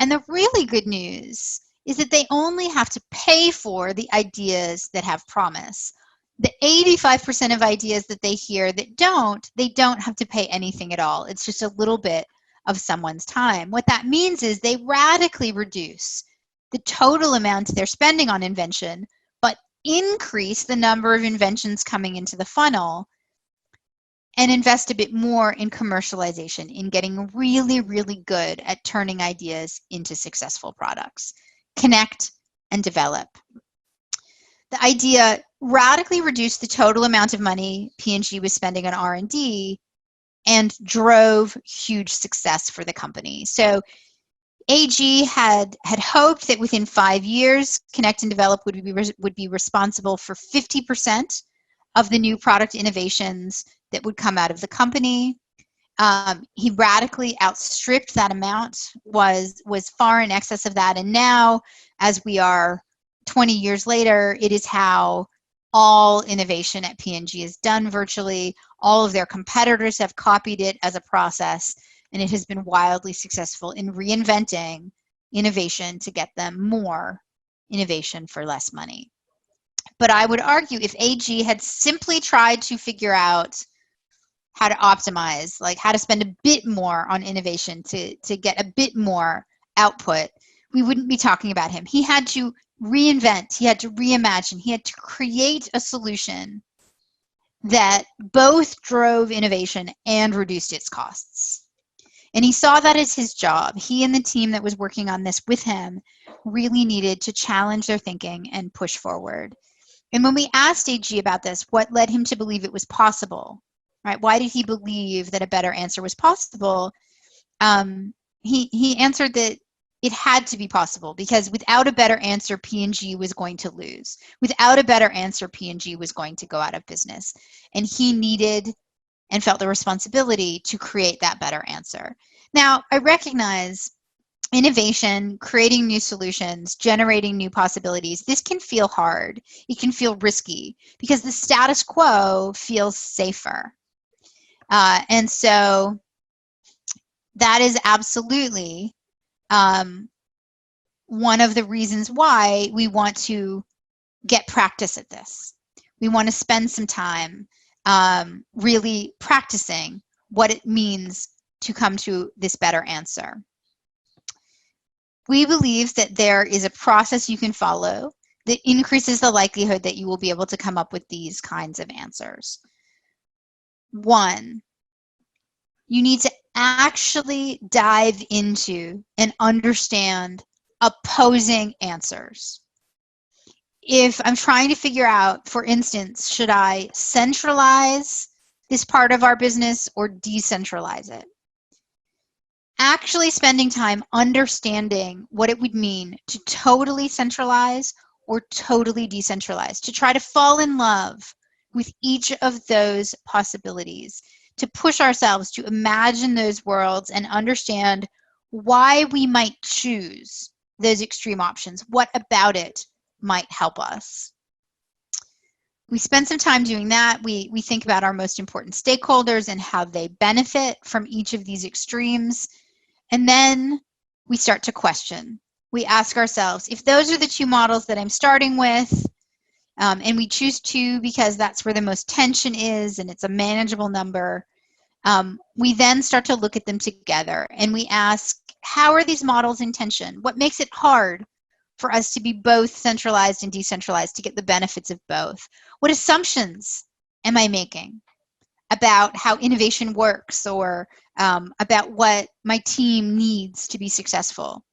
And the really good news is that they only have to pay for the ideas that have promise. The 85% of ideas that they hear that they don't have to pay anything at all. It's just a little bit of someone's time. What that means is they radically reduce the total amount they're spending on invention, but increase the number of inventions coming into the funnel and invest a bit more in commercialization, in getting really, really good at turning ideas into successful products. Connect and develop. The idea radically reduced the total amount of money P&G was spending on R&D and drove huge success for the company. So AG had hoped that within 5 years, Connect and Develop would be responsible for 50% of the new product innovations that would come out of the company. He radically outstripped that amount, was far in excess of that. And now, as we are 20 years later, it is how all innovation at P&G is done virtually. All of their competitors have copied it as a process, and it has been wildly successful in reinventing innovation to get them more innovation for less money. But I would argue if AG had simply tried to figure out how to optimize, like how to spend a bit more on innovation to get a bit more output, we wouldn't be talking about him. He had to reinvent, he had to reimagine, he had to create a solution that both drove innovation and reduced its costs. And he saw that as his job. He and the team that was working on this with him really needed to challenge their thinking and push forward. And when we asked AG about this, what led him to believe it was possible, right? Why did he believe that a better answer was possible? He answered that it had to be possible because without a better answer, P&G was going to lose. Without a better answer, P&G was going to go out of business. And he needed and felt the responsibility to create that better answer. Now, I recognize innovation, creating new solutions, generating new possibilities, this can feel hard. It can feel risky because the status quo feels safer. And so that is absolutely one of the reasons why we want to get practice at this. We want to spend some time really practicing what it means to come to this better answer. We believe that there is a process you can follow that increases the likelihood that you will be able to come up with these kinds of answers. One, you need to actually dive into and understand opposing answers. If I'm trying to figure out, for instance, should I centralize this part of our business or decentralize it? Actually spending time understanding what it would mean to totally centralize or totally decentralize, to try to fall in love with each of those possibilities, to push ourselves to imagine those worlds and understand why we might choose those extreme options. What about it might help us? We spend some time doing that. We think about our most important stakeholders and how they benefit from each of these extremes. And then we start to question. We ask ourselves, if those are the two models that I'm starting with, and we choose two because that's where the most tension is and it's a manageable number, we then start to look at them together and we ask, how are these models in tension? What makes it hard for us to be both centralized and decentralized to get the benefits of both? What assumptions am I making about how innovation works or about what my team needs to be successful?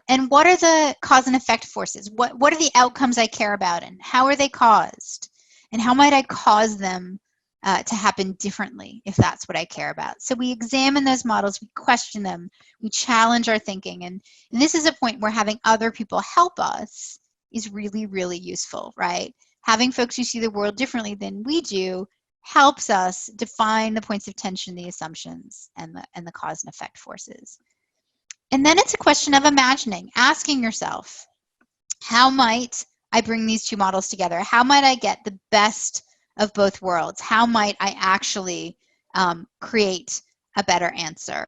And what are the cause and effect forces? What are the outcomes I care about and how are they caused? And how might I cause them to happen differently if that's what I care about? So we examine those models, we question them, we challenge our thinking. And this is a point where having other people help us is really, really useful, right? Having folks who see the world differently than we do helps us define the points of tension, the assumptions, and the cause and effect forces. And then it's a question of imagining, asking yourself, how might I bring these two models together? How might I get the best of both worlds? How might I actually create a better answer?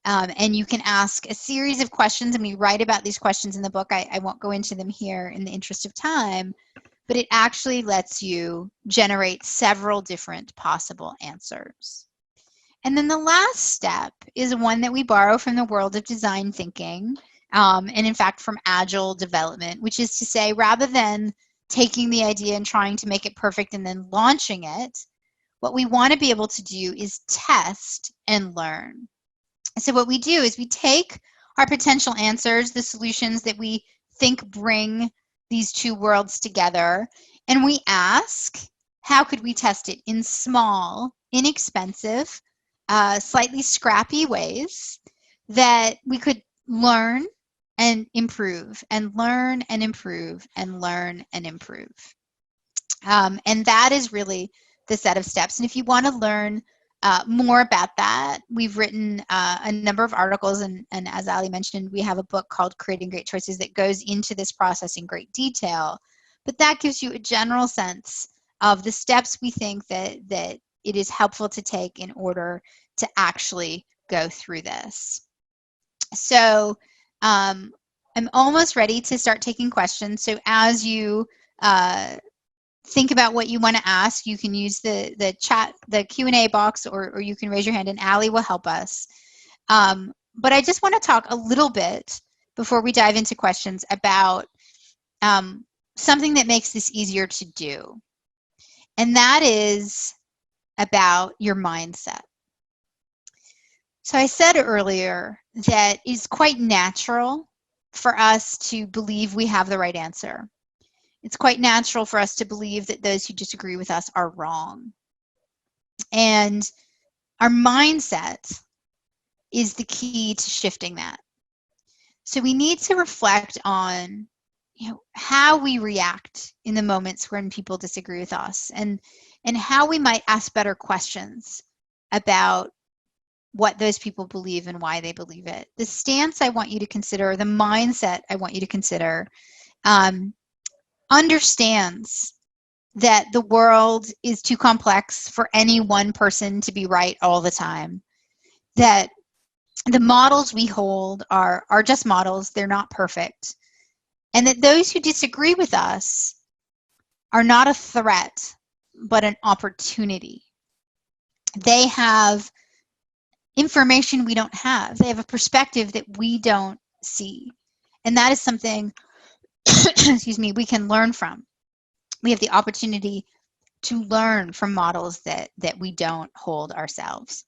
And you can ask a series of questions, and we write about these questions in the book. I won't go into them here in the interest of time, but it actually lets you generate several different possible answers. And then the last step is one that we borrow from the world of design thinking, and in fact from agile development, which is to say, rather than taking the idea and trying to make it perfect and then launching it, what we want to be able to do is test and learn. So what we do is we take our potential answers, the solutions that we think bring these two worlds together, and we ask, how could we test it in small, inexpensive, slightly scrappy ways that we could learn and improve and learn and improve and learn and improve. And that is really the set of steps. And if you want to learn more about that, we've written a number of articles, and as Ali mentioned, we have a book called Creating Great Choices that goes into this process in great detail. But that gives you a general sense of the steps we think that it is helpful to take in order to actually go through this. So I'm almost ready to start taking questions. So as you think about what you want to ask, you can use the chat, the Q&A box, or you can raise your hand and Ali will help us. But I just want to talk a little bit before we dive into questions about something that makes this easier to do. And that is about your mindset. So I said earlier that it's quite natural for us to believe we have the right answer. it's quite natural for us to believe that those who disagree with us are wrong. And our mindset is the key to shifting that. So we need to reflect on, how we react in the moments when people disagree with us, and how we might ask better questions about what those people believe and why they believe it. The stance I want you to consider, the mindset I want you to consider, understands that the world is too complex for any one person to be right all the time, that the models we hold are just models, they're not perfect, and that those who disagree with us are not a threat, but an opportunity. They have information we don't have. They have a perspective that we don't see. And that is something, excuse me, we can learn from. We have the opportunity to learn from models that we don't hold ourselves.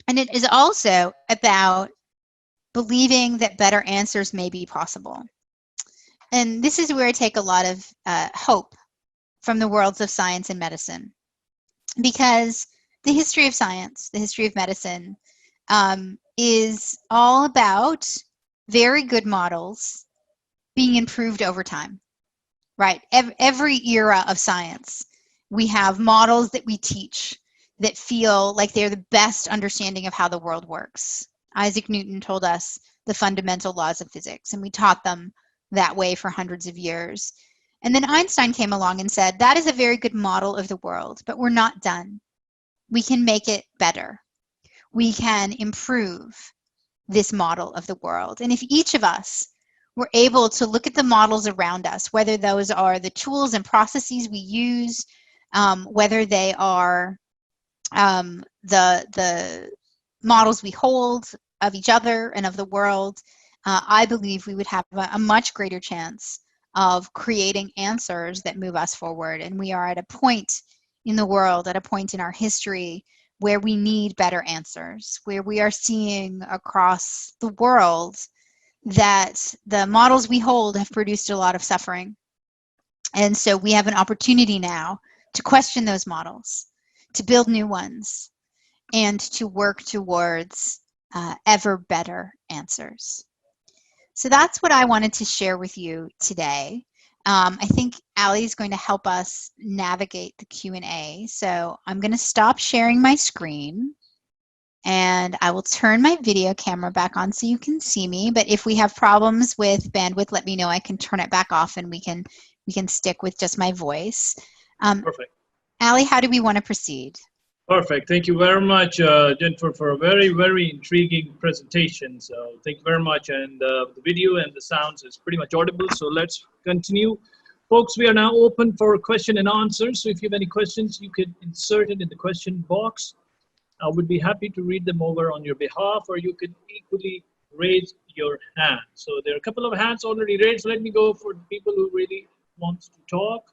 And it is also about believing that better answers may be possible. And this is where I take a lot of hope from the worlds of science and medicine, because the history of science, the history of medicine, is all about very good models being improved over time, right? Every era of science, we have models that we teach that feel like they're the best understanding of how the world works. Isaac Newton told us the fundamental laws of physics, and we taught them that way for hundreds of years. And then Einstein came along and said, that is a very good model of the world, but we're not done. We can make it better. We can improve this model of the world. And if each of us were able to look at the models around us, whether those are the tools and processes we use, whether they are the models we hold of each other and of the world, I believe we would have a much greater chance of creating answers that move us forward. And we are at a point in the world, at a point in our history, where we need better answers, where we are seeing across the world that the models we hold have produced a lot of suffering. And so we have an opportunity now to question those models, to build new ones, and to work towards ever better answers. So that's what I wanted to share with you today. I think Ali is going to help us navigate the Q&A. So I'm going to stop sharing my screen, and I will turn my video camera back on so you can see me. But if we have problems with bandwidth, let me know. I can turn it back off, and we can stick with just my voice. Perfect. Ali, how do we want to proceed? Perfect. Thank you very much, Jennifer, for a very, very intriguing presentation. So thank you very much. And the video and the sounds is pretty much audible. So let's continue. Folks, we are now open for question and answers. So if you have any questions, you can insert it in the question box. I would be happy to read them over on your behalf, or you can equally raise your hand. So there are a couple of hands already raised. So let me go for the people who really want to talk.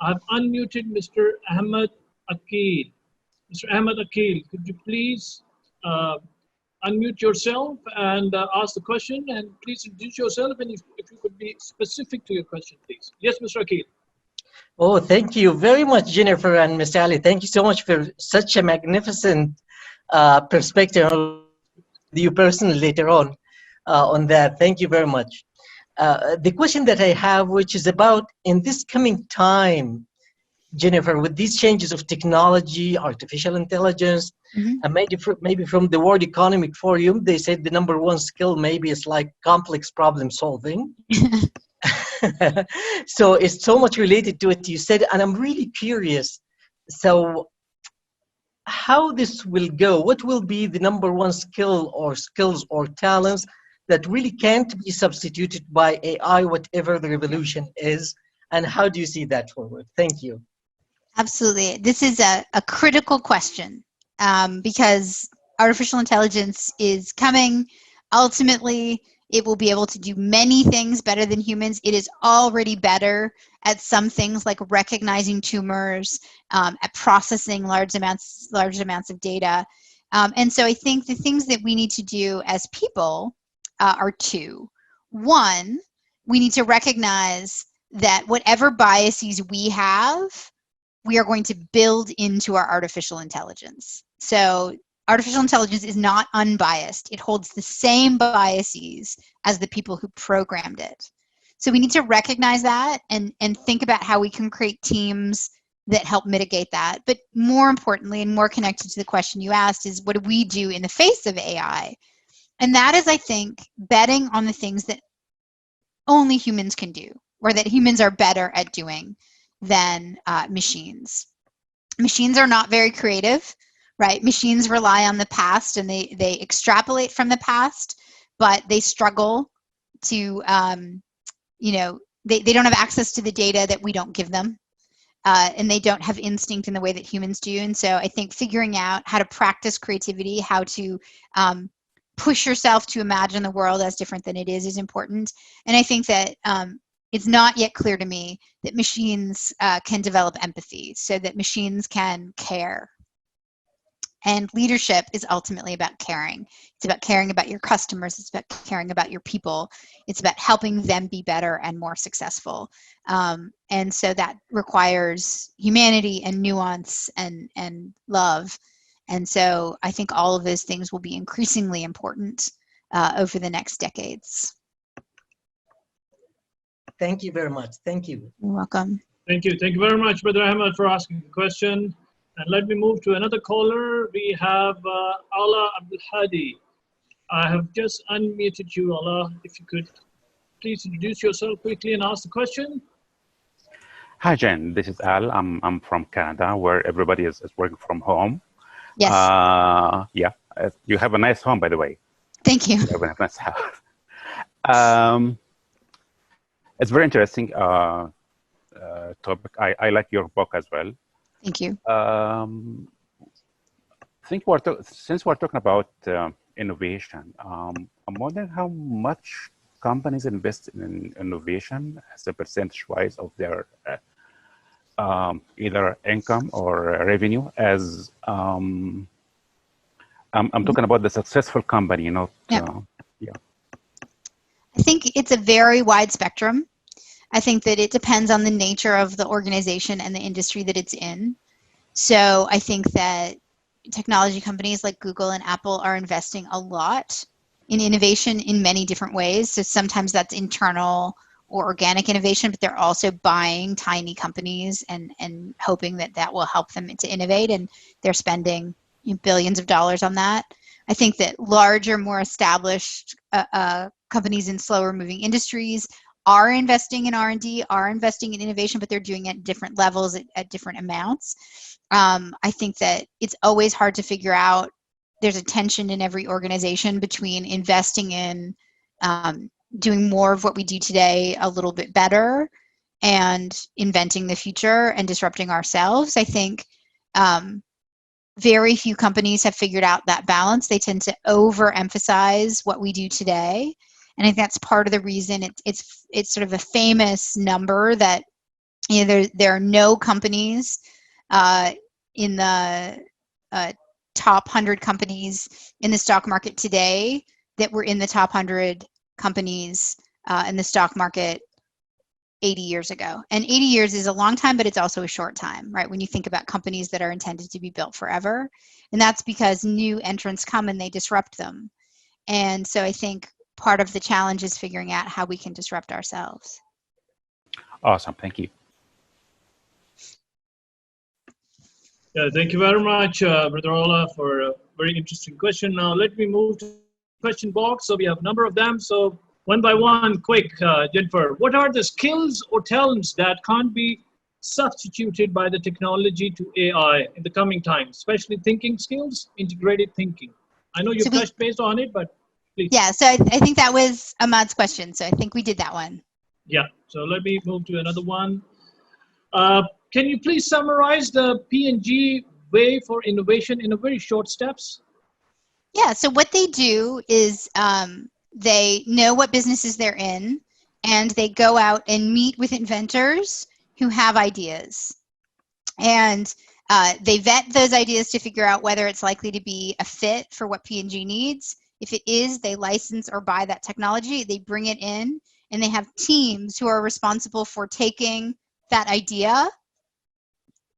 I've unmuted Mr. Ahmed Akil. Mr. Ahmed Akil, could you please unmute yourself and ask the question, and please introduce yourself, and if you could be specific to your question, please. Yes, Mr. Akil. Oh, thank you very much, Jennifer and Ms. Ali. Thank you so much for such a magnificent perspective. You personally later on that. Thank you very much. The question that I have, which is about in this coming time, Jennifer, with these changes of technology, artificial intelligence, and maybe from the World Economic Forum, they said the #1 skill maybe is like complex problem solving. So it's so much related to what you said, and I'm really curious. So how this will go? What will be the #1 skill or skills or talents that really can't be substituted by AI, whatever the revolution is? And how do you see that forward? Thank you. Absolutely. This is a critical question because artificial intelligence is coming. Ultimately, it will be able to do many things better than humans. It is already better at some things like recognizing tumors, at processing large amounts of data. And so I think the things that we need to do as people are two. One, we need to recognize that whatever biases we have, we are going to build into our artificial intelligence. So artificial intelligence is not unbiased. It holds the same biases as the people who programmed it. So we need to recognize that and think about how we can create teams that help mitigate that. But more importantly, and more connected to the question you asked, is what do we do in the face of AI? And that is, I think, betting on the things that only humans can do, or that humans are better at doing than machines. Machines are not very creative, right? Machines rely on the past and they extrapolate from the past, but they struggle to, you know, they don't have access to the data that we don't give them. And they don't have instinct in the way that humans do. And so I think figuring out how to practice creativity, how to push yourself to imagine the world as different than it is important. And I think that it's not yet clear to me that machines can develop empathy, so that machines can care. And leadership is ultimately about caring. It's about caring about your customers. It's about caring about your people. It's about helping them be better and more successful. And so that requires humanity and nuance and love. And so I think all of those things will be increasingly important over the next decades. Thank you very much. Thank you. You're welcome. Thank you. Thank you very much, Brother Ahmed, for asking the question. And let me move to another caller. We have Ala Abdul Hadi. I have just unmuted you, Ala. If you could please introduce yourself quickly and ask the question. Hi, Jen. This is Al. I'm from Canada, where everybody is working from home. Yes. Yeah. You have a nice home, by the way. Thank you. You have a nice house. It's very interesting topic. I like your book as well. Thank you. Since we're talking about innovation, I'm wondering how much companies invest in innovation as a percentage-wise of their either income or revenue. As I'm talking about the successful company, not Yeah. yeah. I think it's a very wide spectrum. I think that it depends on the nature of the organization and the industry that it's in. So I think that technology companies like Google and Apple are investing a lot in innovation in many different ways. So sometimes that's internal or organic innovation, but they're also buying tiny companies and hoping that that will help them to innovate, and they're spending billions of dollars on that. I think that larger, more established companies in slower moving industries are investing in R&D, are investing in innovation, but they're doing it at different levels at different amounts. I think that it's always hard to figure out. There's a tension in every organization between investing in doing more of what we do today a little bit better and inventing the future and disrupting ourselves. I think very few companies have figured out that balance. They tend to overemphasize what we do today. And I think that's part of the reason it's sort of a famous number that, you know, there are no companies in the top 100 companies in the stock market today that were in the top 100 companies in the stock market 80 years ago. And 80 years is a long time, but it's also a short time, right? When you think about companies that are intended to be built forever. And that's because new entrants come and they disrupt them. And so I think part of the challenge is figuring out how we can disrupt ourselves. Awesome. Thank you. Yeah, thank you very much, Brother Ola, for a very interesting question. Now, let me move to the question box. So we have a number of them. So one by one, quick, Jennifer, what are the skills or talents that can't be substituted by the technology to AI in the coming time, especially thinking skills, integrated thinking? I know you've touched base on it, but please. Yeah, so I think that was Ahmad's question. So I think we did that one. Yeah, so let me move to another one. Can you please summarize the P&G way for innovation in a very short steps? Yeah, so what they do is they know what businesses they're in, and they go out and meet with inventors who have ideas. And they vet those ideas to figure out whether it's likely to be a fit for what P&G needs. If it is, they license or buy that technology, they bring it in, and they have teams who are responsible for taking that idea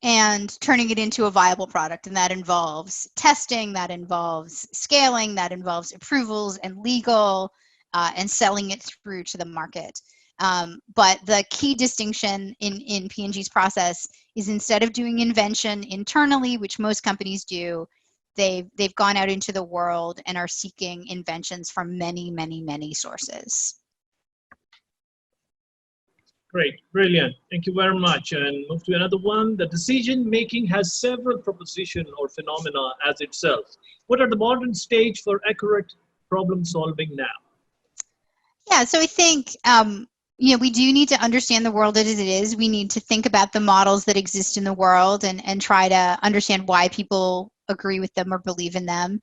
and turning it into a viable product. And that involves testing, that involves scaling, that involves approvals and legal, and selling it through to the market. But the key distinction in P&G's process is, instead of doing invention internally, which most companies do, they've gone out into the world and are seeking inventions from many, many, many sources. Great, brilliant. Thank you very much. And move to another one. The decision making has several propositions or phenomena as itself. What are the modern stage for accurate problem solving now? Yeah, so I think we do need to understand the world as it is. We need to think about the models that exist in the world and try to understand why people agree with them or believe in them.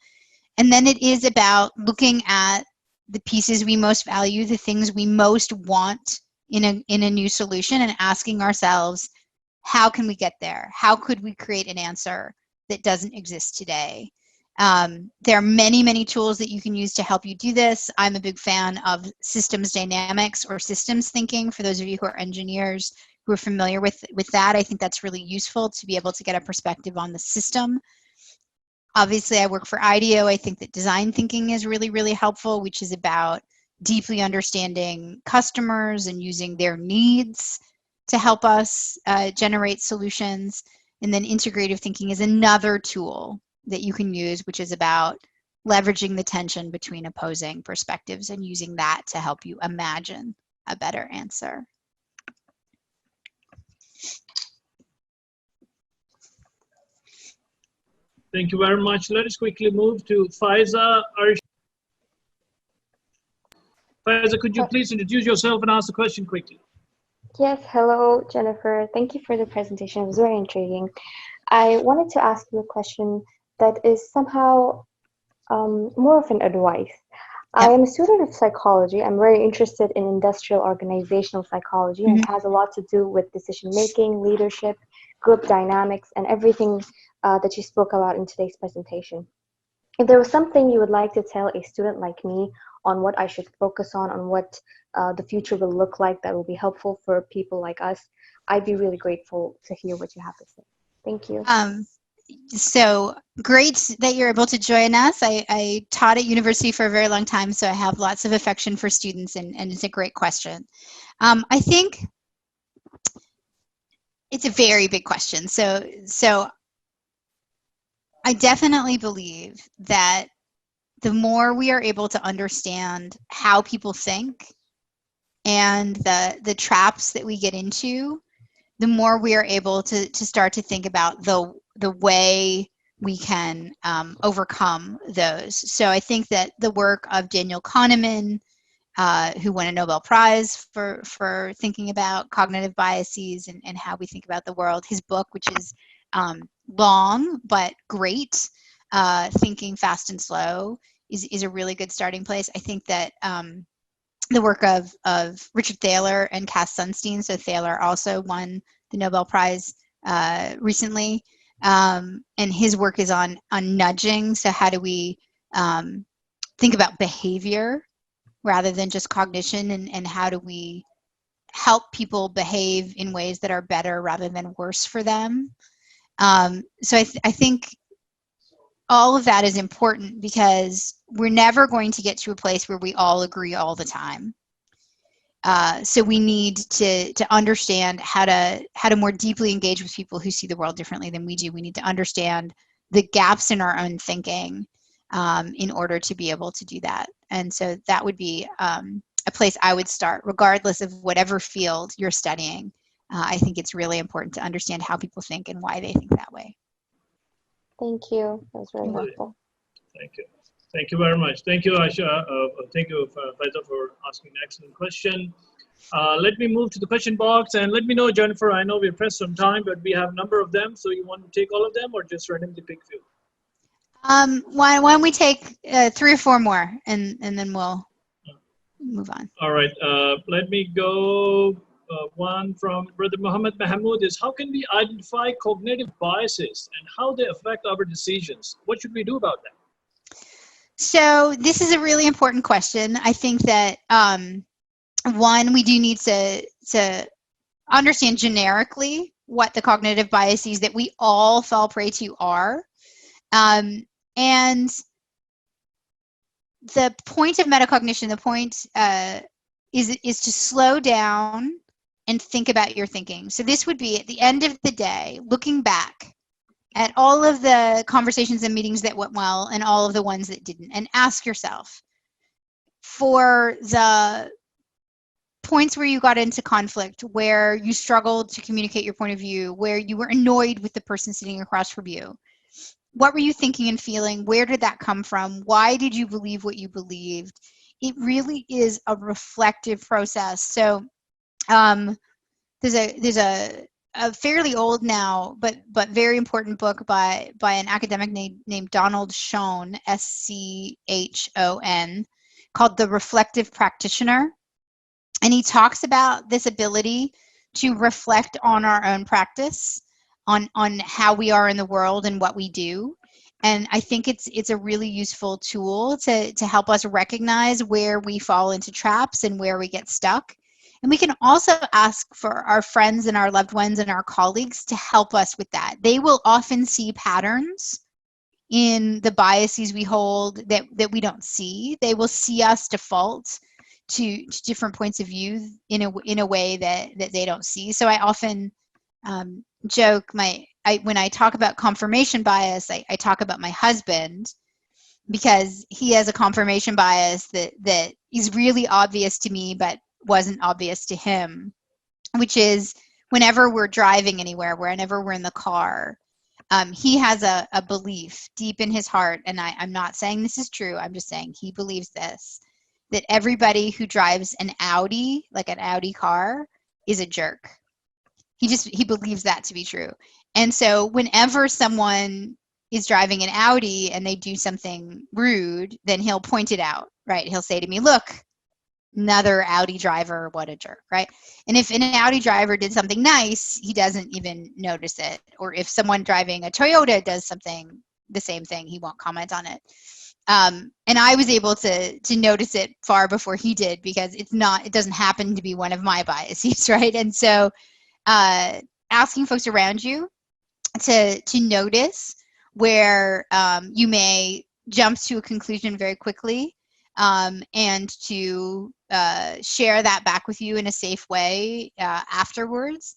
And then it is about looking at the pieces we most value, the things we most want in a new solution, and asking ourselves, how can we get there? How could we create an answer that doesn't exist today? There are many, many tools that you can use to help you do this. I'm a big fan of systems dynamics or systems thinking. For those of you who are engineers who are familiar with that, I think that's really useful to be able to get a perspective on the system. Obviously, I work for IDEO. I think that design thinking is really, really helpful, which is about deeply understanding customers and using their needs to help us generate solutions. And then integrative thinking is another tool that you can use, which is about leveraging the tension between opposing perspectives and using that to help you imagine a better answer. Thank you very much. Let us quickly move to Faiza. Faiza, could you please introduce yourself and ask the question quickly? Yes, hello, Jennifer. Thank you for the presentation. It was very intriguing. I wanted to ask you a question that is somehow more of an advice. I am a student of psychology. I'm very interested in industrial organizational psychology, and it has a lot to do with decision-making, leadership, group dynamics, and everything that you spoke about in today's presentation. If there was something you would like to tell a student like me on what I should focus on what the future will look like that will be helpful for people like us, I'd be really grateful to hear what you have to say. Thank you. So great that you're able to join us. I taught at university for a very long time, so I have lots of affection for students, and it's a great question. I think it's a very big question. So I definitely believe that the more we are able to understand how people think and the traps that we get into, the more we are able to start to think about the way we can overcome those. So I think that the work of Daniel Kahneman, who won a Nobel Prize for thinking about cognitive biases and how we think about the world, his book, which is long but great, Thinking Fast and Slow, is a really good starting place. I think that the work of Richard Thaler and Cass Sunstein, so Thaler also won the Nobel Prize recently, and his work is on nudging. So how do we think about behavior rather than just cognition, and how do we help people behave in ways that are better rather than worse for them? So I think all of that is important, because we're never going to get to a place where we all agree all the time. So we need to understand how to more deeply engage with people who see the world differently than we do. We need to understand the gaps in our own thinking in order to be able to do that. And so that would be a place I would start, regardless of whatever field you're studying. I think it's really important to understand how people think and why they think that way. Thank you. That was very helpful. Thank you. Thank you very much. Thank you, Aisha. Thank you, Faiza, for asking an excellent question. Let me move to the question box, and let me know, Jennifer, I know we're pressed on time, but we have a number of them. So you want to take all of them or just randomly pick few? Why don't we take 3 or 4 more, and then we'll move on. All right. Let me go. One from Brother Mohammed Mahmoud is, how can we identify cognitive biases and how they affect our decisions? What should we do about that? So this is a really important question. I think that one, we do need to understand generically what the cognitive biases that we all fall prey to are. And the point of metacognition, the point is to slow down and think about your thinking. So this would be at the end of the day, looking back at all of the conversations and meetings that went well and all of the ones that didn't, and ask yourself, for the points where you got into conflict, where you struggled to communicate your point of view, where you were annoyed with the person sitting across from you, what were you thinking and feeling? Where did that come from? Why did you believe what you believed? It really is a reflective process. So there's a fairly old now, but very important book by an academic named Donald Schoen, S-C-H-O-N, called The Reflective Practitioner. And he talks about this ability to reflect on our own practice, on how we are in the world and what we do. And I think it's a really useful tool to help us recognize where we fall into traps and where we get stuck. And we can also ask for our friends and our loved ones and our colleagues to help us with that. They will often see patterns in the biases we hold that we don't see. They will see us default to different points of view in a way that they don't see. So I often joke, when I talk about confirmation bias, I talk about my husband, because he has a confirmation bias that is really obvious to me but wasn't obvious to him, which is whenever we're driving anywhere, whenever we're in the car, he has a belief deep in his heart, and I'm not saying this is true, I'm just saying he believes this, that everybody who drives an Audi, like an Audi car, is a jerk. He believes that to be true. And so whenever someone is driving an Audi and they do something rude, then he'll point it out, right? He'll say to me, look, another Audi driver, what a jerk, right? And if an Audi driver did something nice, he doesn't even notice it. Or if someone driving a Toyota does something, the same thing, he won't comment on it. And I was able to notice it far before he did, because it doesn't happen to be one of my biases, right? And so asking folks around you to notice where you may jump to a conclusion very quickly, and to share that back with you in a safe way afterwards.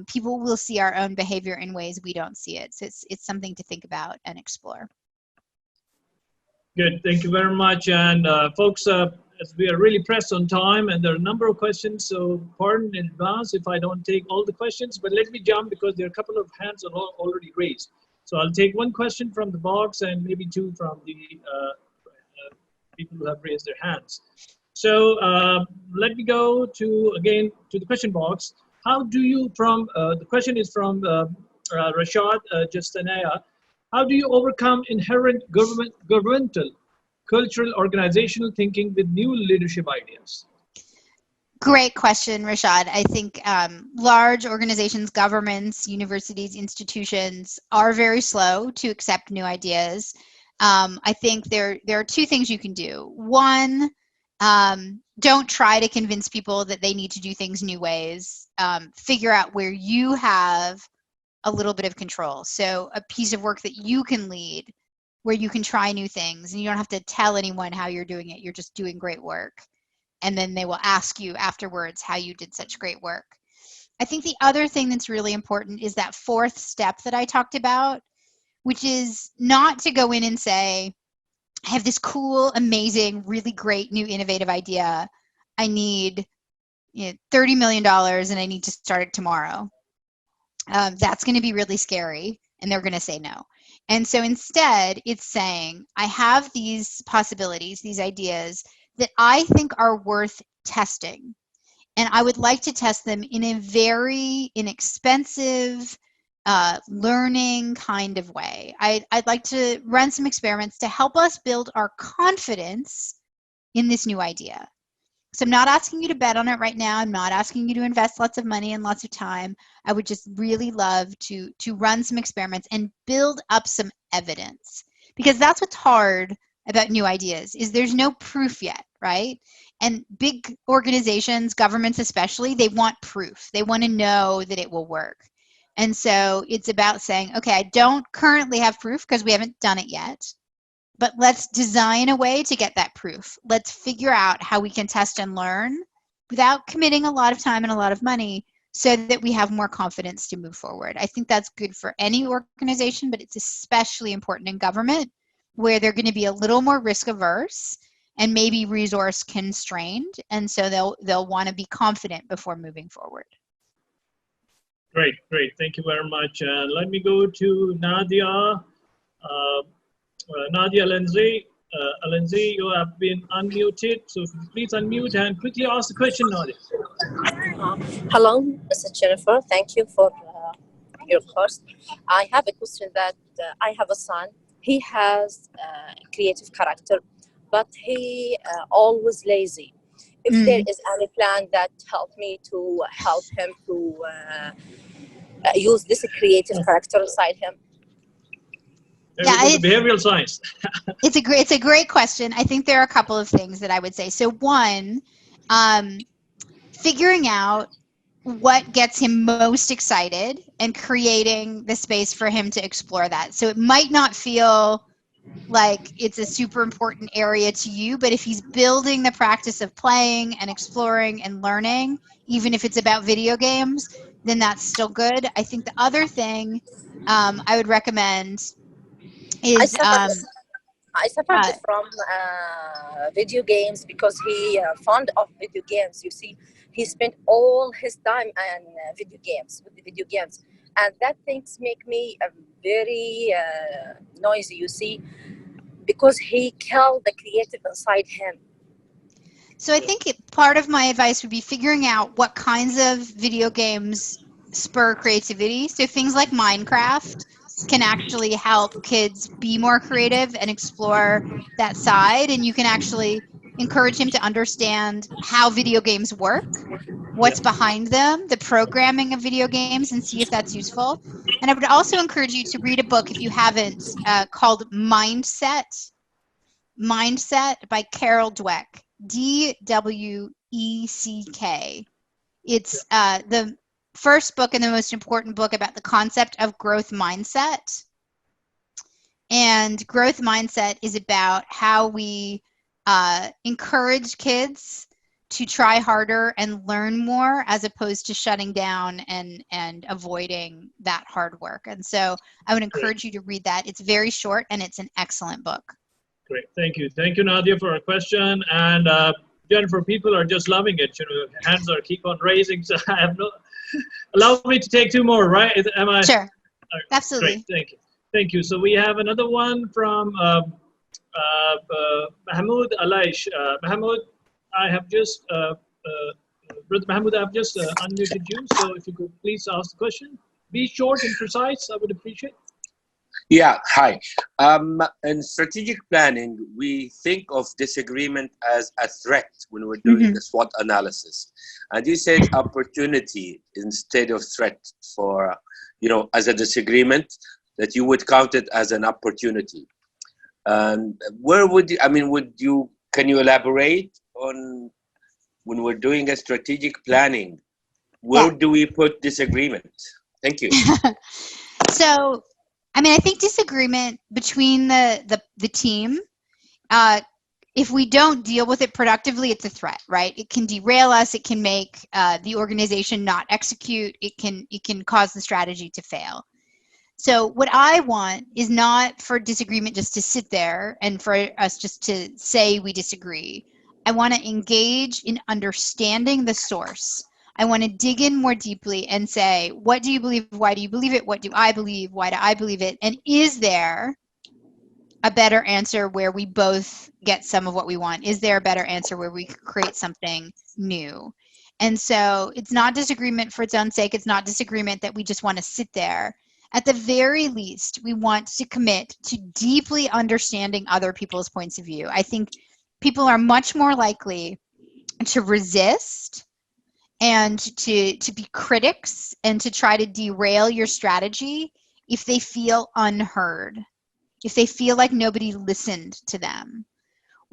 People will see our own behavior in ways we don't see it. So it's something to think about and explore. Good, thank you very much. And folks, as we are really pressed on time and there are a number of questions, so pardon in advance if I don't take all the questions, but let me jump because there are a couple of hands are already raised. So I'll take one question from the box and maybe two from the people who have raised their hands. So let me go to the question box. How do you, the question is from Rashad Justanaya. How do you overcome inherent governmental, cultural, organizational thinking with new leadership ideas? Great question, Rashad. I think large organizations, governments, universities, institutions are very slow to accept new ideas. I think there are two things you can do. One, don't try to convince people that they need to do things new ways. Figure out where you have a little bit of control. So a piece of work that you can lead, where you can try new things and you don't have to tell anyone how you're doing it. You're just doing great work. And then they will ask you afterwards how you did such great work. I think the other thing that's really important is that fourth step that I talked about, which is not to go in and say, I have this cool, amazing, really great new innovative idea. I need $30 million and I need to start it tomorrow. That's going to be really scary, and they're going to say no. And so instead, it's saying, I have these possibilities, these ideas that I think are worth testing. And I would like to test them in a very inexpensive, learning kind of way. I'd like to run some experiments to help us build our confidence in this new idea. So I'm not asking you to bet on it right now. I'm not asking you to invest lots of money and lots of time. I would just really love to run some experiments and build up some evidence, because that's what's hard about new ideas, is there's no proof yet, right? And big organizations, governments especially, they want proof. They want to know that it will work. And so it's about saying, okay, I don't currently have proof because we haven't done it yet, but let's design a way to get that proof. Let's figure out how we can test and learn without committing a lot of time and a lot of money so that we have more confidence to move forward. I think that's good for any organization, but it's especially important in government where they're going to be a little more risk averse and maybe resource constrained. And so they'll want to be confident before moving forward. Great, great. Thank you very much. Let me go to Nadia. Nadia Alenzi. Alenzi, you have been unmuted. So please unmute and quickly ask the question, Nadia. Hello, Mr. Jennifer. Thank you for your course. I have a question that I have a son. He has creative character, but he always lazy. If there is any plan that help me to help him to use this creative character inside him. Yeah, behavioral science. It's a great question. I think there are a couple of things that I would say. So one, figuring out what gets him most excited and creating the space for him to explore that. So it might not feel like it's a super important area to you, but if he's building the practice of playing and exploring and learning, even if it's about video games, then that's still good. I think the other thing I would recommend is I suffered from video games because he fond of video games. You see, he spent all his time on video games, and that things make me very noisy. You see, because he killed the creative inside him. So I think part of my advice would be figuring out what kinds of video games spur creativity. So things like Minecraft can actually help kids be more creative and explore that side. And you can actually encourage him to understand how video games work, what's behind them, the programming of video games, and see if that's useful. And I would also encourage you to read a book, if you haven't, called Mindset by Carol Dweck, D-W-E-C-K. It's the first book and the most important book about the concept of growth mindset. And growth mindset is about how we encourage kids to try harder and learn more as opposed to shutting down and avoiding that hard work. And so I would encourage you to read that. It's very short and it's an excellent book. Great, thank you. Thank you, Nadia, for a question. And Jennifer, people are just loving it. You know, hands are keep on raising, so I have no... Allow me to take two more, right? Am I? Sure, absolutely. Great, thank you. Thank you. So we have another one from Mahmoud Alaish. Mahmoud, I have just, Brother Mahmoud, I've just unmuted you. So if you could please ask the question. Be short and precise, I would appreciate. Yeah, hi. In strategic planning, we think of disagreement as a threat when we're doing the SWOT analysis. And you said opportunity instead of threat for, you know, as a disagreement, that you would count it as an opportunity. And where would you, I mean, can you elaborate on when we're doing a strategic planning, where do we put disagreement? Thank you. So, I mean, I think disagreement between the team, if we don't deal with it productively, it's a threat, right? It can derail us. It can make the organization not execute. It can cause the strategy to fail. So what I want is not for disagreement just to sit there and for us just to say we disagree. I want to engage in understanding the source. I want to dig in more deeply and say, what do you believe? Why do you believe it? What do I believe? Why do I believe it? And is there a better answer where we both get some of what we want? Is there a better answer where we create something new? And so it's not disagreement for its own sake. It's not disagreement that we just want to sit there. At the very least, we want to commit to deeply understanding other people's points of view. I think people are much more likely to resist and to be critics and to try to derail your strategy if they feel unheard, if they feel like nobody listened to them.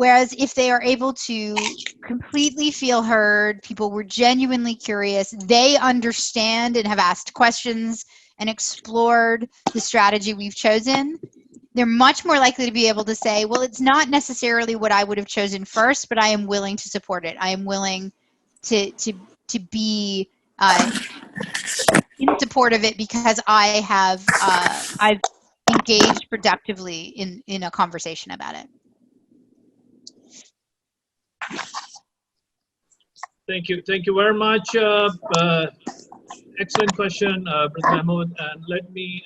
Whereas if they are able to completely feel heard, people were genuinely curious, they understand and have asked questions and explored the strategy we've chosen, they're much more likely to be able to say, well, it's not necessarily what I would have chosen first, but I am willing to support it. I am willing to be in support of it because I've engaged productively in a conversation about it. Thank you very much. Excellent question, Brother Mahmoud. And let me,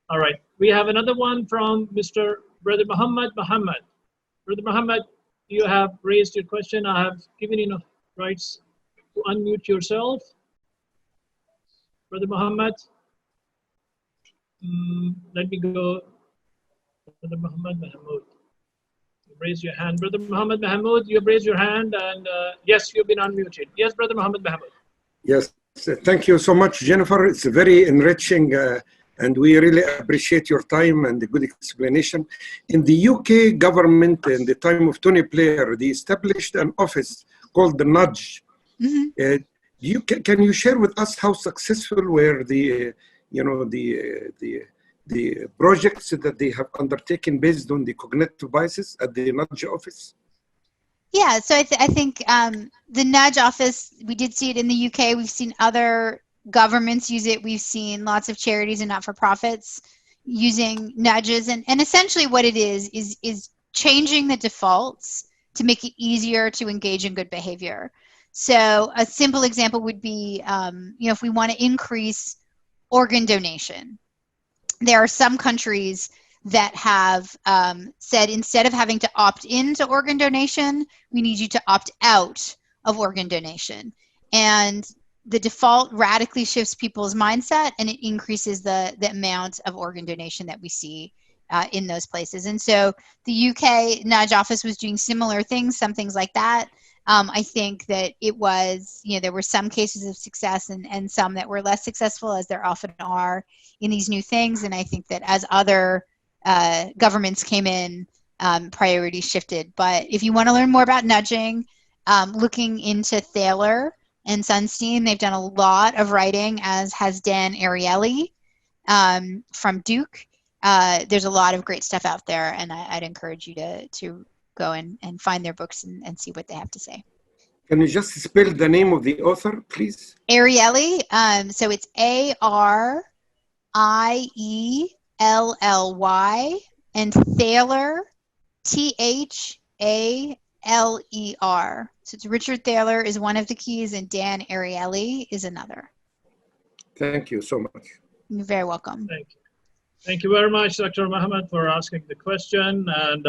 all right, we have another one from Mr. Brother Mohammed. Brother Mohammed, you have raised your question. I have given you rights to unmute yourself. Brother Mohammed, let me go. Brother Mohammed Mahmoud. Raise your hand. Brother Mohammed Mahmoud, you've raised your hand, and yes, you've been unmuted. Yes, Brother Mohammed Mahmoud. Yes, thank you so much, Jennifer. It's very enriching, and we really appreciate your time and the good explanation. In the UK government, in the time of Tony Blair, they established an office called the Nudge. Mm-hmm. Can you share with us how successful were the projects that they have undertaken based on the cognitive biases at the Nudge office? Yeah, so I think the Nudge office, we did see it in the UK. We've seen other governments use it. We've seen lots of charities and not-for-profits using nudges. And essentially what it is changing the defaults to make it easier to engage in good behavior. So a simple example would be, if we want to increase organ donation, there are some countries that have said instead of having to opt into organ donation, we need you to opt out of organ donation. And the default radically shifts people's mindset, and it increases the amount of organ donation that we see in those places. And so the UK Nudge office was doing similar things, some things like that. I think that it was, there were some cases of success and some that were less successful, as there often are in these new things. And I think that as other governments came in, priorities shifted. But if you want to learn more about nudging, looking into Thaler and Sunstein, they've done a lot of writing, as has Dan Ariely from Duke. There's a lot of great stuff out there, and I'd encourage you to go and find their books and see what they have to say. Can you just spell the name of the author, please? Ariely, so it's A-R-I-E-L-L-Y, and Thaler, T-H-A-L-E-R. So it's Richard Thaler is one of the keys, and Dan Ariely is another. Thank you so much. You're very welcome. Thank you. Thank you very much, Dr. Mohammed, for asking the question. And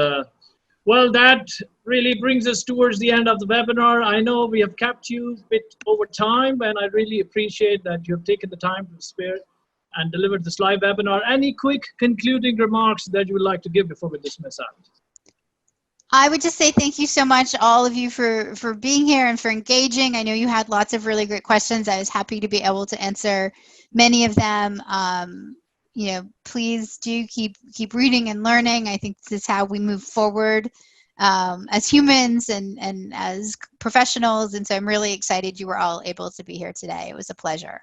well, that really brings us towards the end of the webinar. I know we have kept you a bit over time, and I really appreciate that you have taken the time to spare and delivered this live webinar. Any quick concluding remarks that you would like to give before we dismiss out? I would just say thank you so much, all of you, for being here and for engaging. I know you had lots of really great questions. I was happy to be able to answer many of them. Please do keep reading and learning. I think this is how we move forward as humans and as professionals. And so I'm really excited you were all able to be here today. It was a pleasure.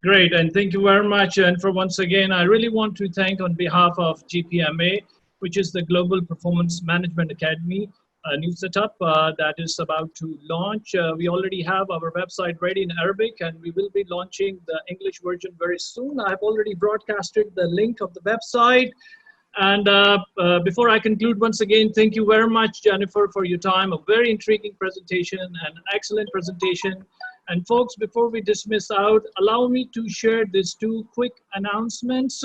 Great, and thank you very much. And for once again, I really want to thank on behalf of GPMA, which is the Global Performance Management Academy, a new setup that is about to launch. We already have our website ready in Arabic, and we will be launching the English version very soon. I've already broadcasted the link of the website. And before I conclude, once again, thank you very much, Jennifer, for your time. A very intriguing presentation, an excellent presentation. And folks, before we dismiss out, allow me to share these two quick announcements.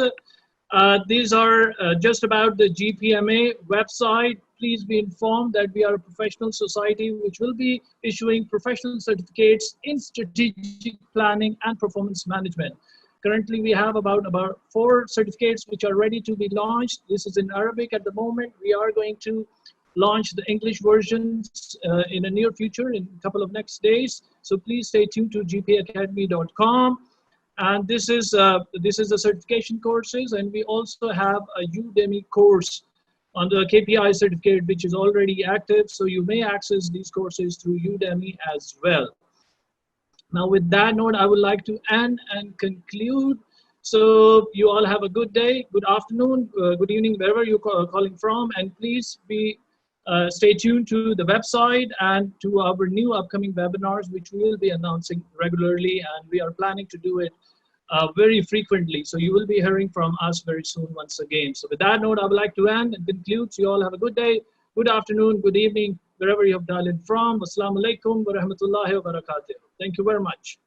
These are just about the GPMA website. Please be informed that we are a professional society which will be issuing professional certificates in strategic planning and performance management. Currently, we have about 4 certificates which are ready to be launched. This is in Arabic at the moment. We are going to launch the English versions in the near future, in a couple of next days. So please stay tuned to gpacademy.com. And this is the certification courses, and we also have a Udemy course on the KPI certificate, which is already active. So you may access these courses through Udemy as well. Now, with that note, I would like to end and conclude. So you all have a good day, good afternoon, good evening, wherever you're calling from. And please stay tuned to the website and to our new upcoming webinars, which we will be announcing regularly. And we are planning to do it very frequently. So you will be hearing from us very soon once again. So with that note, I would like to end and conclude. So you all have a good day, good afternoon, good evening, wherever you have dialed in from. Assalamu alaikum wa rahmatullahi wa barakatuh. Thank you very much.